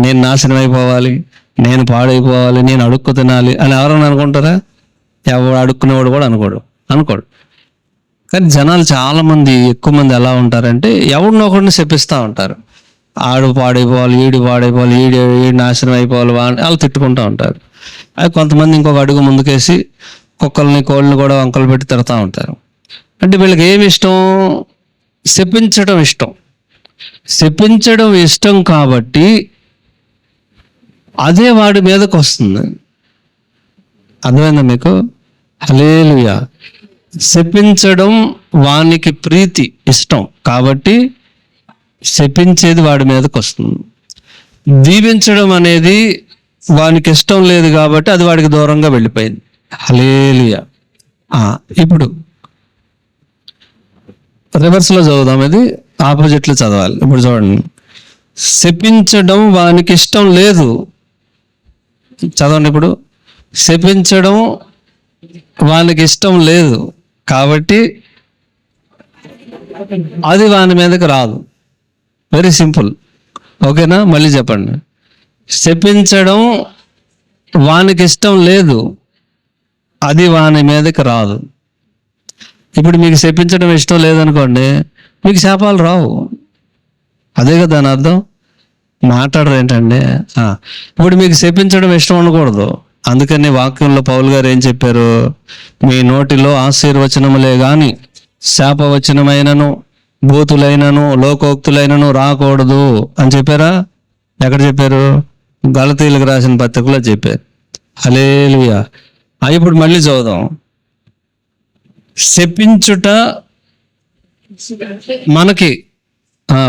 నేను నాశనం అయిపోవాలి, నేను పాడైపోవాలి, నేను అడుక్కు తినాలి అని ఎవరైనా అనుకుంటారా? ఎవడు అడుక్కునేవాడు కూడా అనుకోడు. కానీ జనాలు చాలామంది, ఎక్కువ మంది ఎలా ఉంటారంటే ఎవడినొకడిని చెప్పిస్తూ ఉంటారు. ఆడు పాడైపోవాలి, ఈడు పాడైపోవాలి, ఈడు నాశనం అయిపోవాలి వాళ్ళు తిట్టుకుంటూ ఉంటారు. అది కొంతమంది ఇంకొక అడుగు ముందుకేసి కుక్కల్ని, కోళ్ళని కూడా వంకలు పెట్టి తిడతా ఉంటారు. అంటే వీళ్ళకి ఏమి ఇష్టం? శపించడం ఇష్టం. శపించడం ఇష్టం కాబట్టి అదే వాడి మీదకి వస్తుంది. అర్థమైందా మీకు? హల్లెలూయా. శపించడం వానికి ప్రీతి, ఇష్టం కాబట్టి శపించేది వాడి మీదకి వస్తుంది. దీవించడం అనేది వానికి ఇష్టం లేదు కాబట్టి అది వాడికి దూరంగా వెళ్ళిపోయింది. హల్లెలూయా. ఇప్పుడు రివర్స్లో చదువుదాం, ఇది ఆపోజిట్లో చదవాలి. ఇప్పుడు చూడండి, శపించడం వానికి ఇష్టం లేదు. చదవండి ఇప్పుడు. శపించడం వానికి ఇష్టం లేదు కాబట్టి అది వాని మీదకి రాదు. Very simple. ఓకేనా? మళ్ళీ చెప్పండి. శపించడం వానికి ఇష్టం లేదు, అది వాని మీదకి రాదు. ఇప్పుడు మీకు శపించడం ఇష్టం లేదనుకోండి, మీకు శాపాలు రావు. అదే కదా దాని అర్థం. మాట్లాడరు ఏంటండి? ఇప్పుడు మీకు శపించడం ఇష్టం ఉండకూడదు. అందుకని వాక్యంలో పౌలు గారు ఏం చెప్పారు? మీ నోటిలో ఆశీర్వచనములే గాని శాపవచనమైనను భూతులైనను లోకోక్తులైనను రాకూడదు అని చెప్పారా? ఎక్కడ చెప్పారు? గలతీయులకు రాసిన పత్రికలో చెప్పారు. హల్లెలూయా. ఇప్పుడు మళ్ళీ చదువుదాం. శపించుట మనకి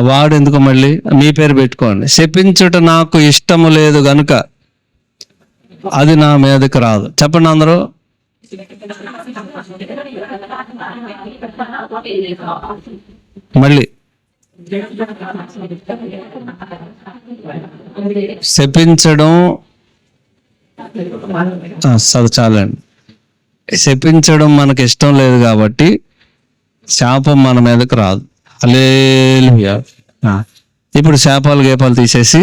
వాడు ఎందుకు? మళ్ళీ మీ పేరు పెట్టుకోండి. శపించుట నాకు ఇష్టము లేదు గనుక అది నా మీదకి రాదు. చెప్పండి అందరూ. మళ్ళీ శపించడం చాలండి. శపించడం మనకి ఇష్టం లేదు కాబట్టి శాపం మన మీదకి రాదు. హల్లెలూయా. ఇప్పుడు శాపాలు గేపాలు తీసేసి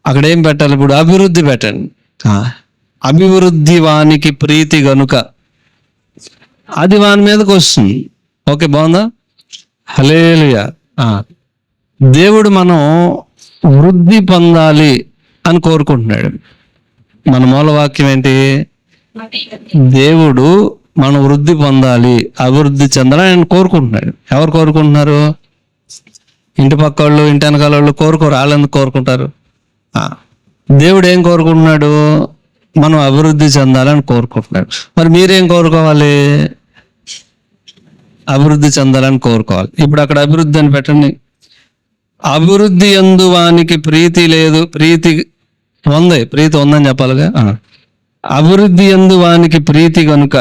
అక్కడ ఏం పెట్టాలి? ఇప్పుడు అభివృద్ధి పెట్టండి. అభివృద్ధి వానికి ప్రీతి గనుక అది వాని మీదకి వస్తుంది. ఓకే, బాగుందా? హల్లెలూయా. దేవుడు మనం వృద్ధి పొందాలి అని కోరుకుంటున్నాడు. మన మూలవాక్యం ఏంటి? దేవుడు మనం వృద్ధి పొందాలి, అభివృద్ధి చెందాలని ఆయన కోరుకుంటున్నాడు. ఎవరు కోరుకుంటున్నారు? ఇంటి పక్క వాళ్ళు, ఇంటి వెనకాల వాళ్ళు కోరుకోరు. వాళ్ళు ఎందుకు కోరుకుంటారు? దేవుడు ఏం కోరుకుంటున్నాడు? మనం అభివృద్ధి చెందాలని కోరుకుంటున్నాడు. మరి మీరేం కోరుకోవాలి? అభివృద్ధి చెందాలని కోరుకోవాలి. ఇప్పుడు అక్కడ అభివృద్ధి అని పెట్టండి. అభివృద్ధి యందు వానికి ప్రీతి లేదు, ప్రీతి ఉంది, ప్రీతి ఉందని చెప్పాలిగా. అభివృద్ధి యందు వానికి ప్రీతి కనుక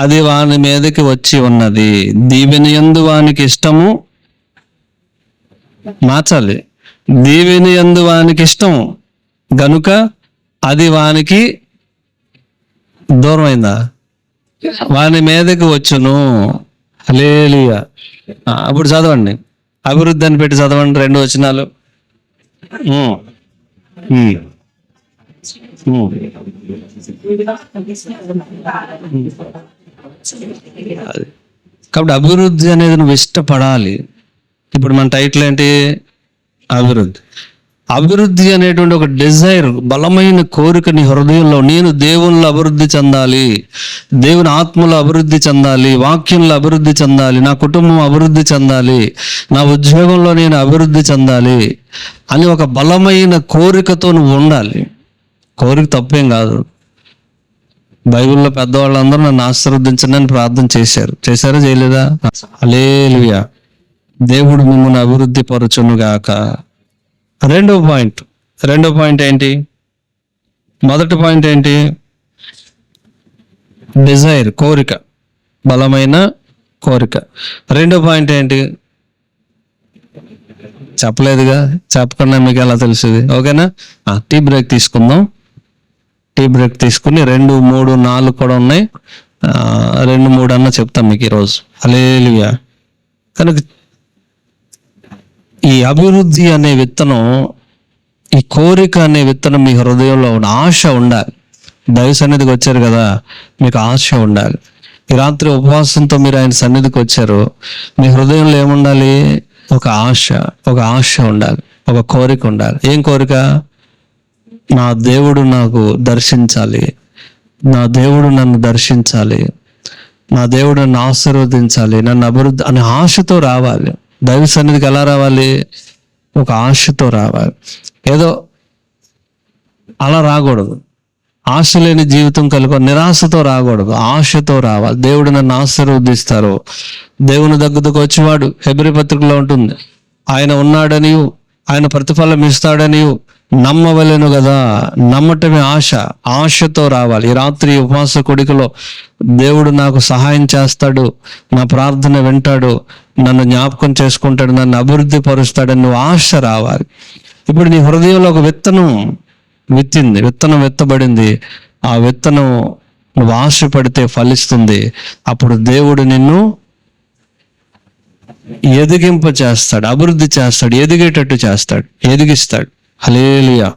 అది వాని మీదకి వచ్చి ఉన్నది. దీవెన యందు వానికి ఇష్టము, మార్చాలి, దీవెన యందు వానికి ఇష్టం గనుక అది వానికి దూరమైందా, వాని మీదకి వచ్చును. హల్లెలూయా. అప్పుడు చదవండి, అభివృద్ధి అని పెట్టి చదవండి 2 వచనాలు. కాబట్టి అభివృద్ధి అనేది నువ్వు ఇష్టపడాలి. ఇప్పుడు మన టైటిల్ ఏంటి? అభివృద్ధి. అభివృద్ధి అనేటువంటి ఒక డిజైర్, బలమైన కోరిక నీ హృదయంలో, నేను దేవునిలో అభివృద్ధి చెందాలి, దేవుని ఆత్మలో అభివృద్ధి చెందాలి, వాక్యంలో అభివృద్ధి చెందాలి, నా కుటుంబం అభివృద్ధి చెందాలి, నా ఉద్యోగంలో నేను అభివృద్ధి చెందాలి అని ఒక బలమైన కోరికతో నువ్వు ఉండాలి. కోరిక తప్పేం కాదు. బైబిల్లో పెద్దవాళ్ళందరూ నన్ను ఆశీర్వదించండి అని ప్రార్థన చేశారా చేయలేదా? హల్లెలూయా. దేవుడు మిమ్మల్ని అభివృద్ధి పరచును గాక. రెండో పాయింట్ ఏంటి? మొదటి పాయింట్ ఏంటి? డిజైర్, కోరిక, బలమైన కోరిక. రెండో పాయింట్ ఏంటి? చెప్పలేదుగా, చెప్పకుండా మీకు ఎలా తెలుస్తుంది? ఓకేనా? టీ బ్రేక్ తీసుకుందాం. టీ బ్రేక్ తీసుకుని 2, 3, 4 కూడా ఉన్నాయి. 2, 3 అన్న చెప్తాం మీకు ఈరోజు. హల్లెలూయా. కనుక ఈ అభివృద్ధి అనే విత్తనం, ఈ కోరిక అనే విత్తనం మీ హృదయంలో ఉన్న ఆశ ఉండాలి. దైవ సన్నిధికి వచ్చారు కదా, మీకు ఆశ ఉండాలి. ఈ రాత్రి ఉపవాసంతో మీరు ఆయన సన్నిధికి వచ్చారు, మీ హృదయంలో ఏముండాలి? ఒక ఆశ ఉండాలి, ఒక కోరిక ఉండాలి. ఏం కోరిక? నా దేవుడు నాకు దర్శించాలి, నా దేవుడు నన్ను దర్శించాలి, నా దేవుడు నన్ను ఆశీర్వదించాలి, నన్ను అభివృద్ధి అనే ఆశతో రావాలి. దైవ సన్నిధికి ఎలా రావాలి? ఒక ఆశతో రావాలి. ఏదో అలా రాకూడదు. ఆశ లేని జీవితం కలిగి నిరాశతో రాకూడదు, ఆశతో రావాలి. దేవుడు నన్ను ఆశీర్వదిస్తారు. దేవుని దగ్గరకు వచ్చేవాడు, హెబ్రీ పత్రికలో ఉంటుంది, ఆయన ఉన్నాడని, ఆయన ప్రతిఫలం ఇస్తాడని నమ్మవలెను కదా. నమ్మటమే ఆశతో రావాలి. ఈ రాత్రి ఉపవాస కొడికలో దేవుడు నాకు సహాయం చేస్తాడు, నా ప్రార్థన వింటాడు, నన్ను జ్ఞాపకం చేసుకుంటాడు, నన్ను అభివృద్ధి పరుస్తాడని నువ్వు ఆశ రావాలి. ఇప్పుడు నీ హృదయంలో ఒక విత్తనం విత్తబడింది. ఆ విత్తనం నువ్వు ఆశపడితే ఫలిస్తుంది. అప్పుడు దేవుడు నిన్ను ఎదిగింప చేస్తాడు, అభివృద్ధి చేస్తాడు, ఎదిగేటట్టు చేస్తాడు, ఎదిగిస్తాడు. హల్లెలూయా.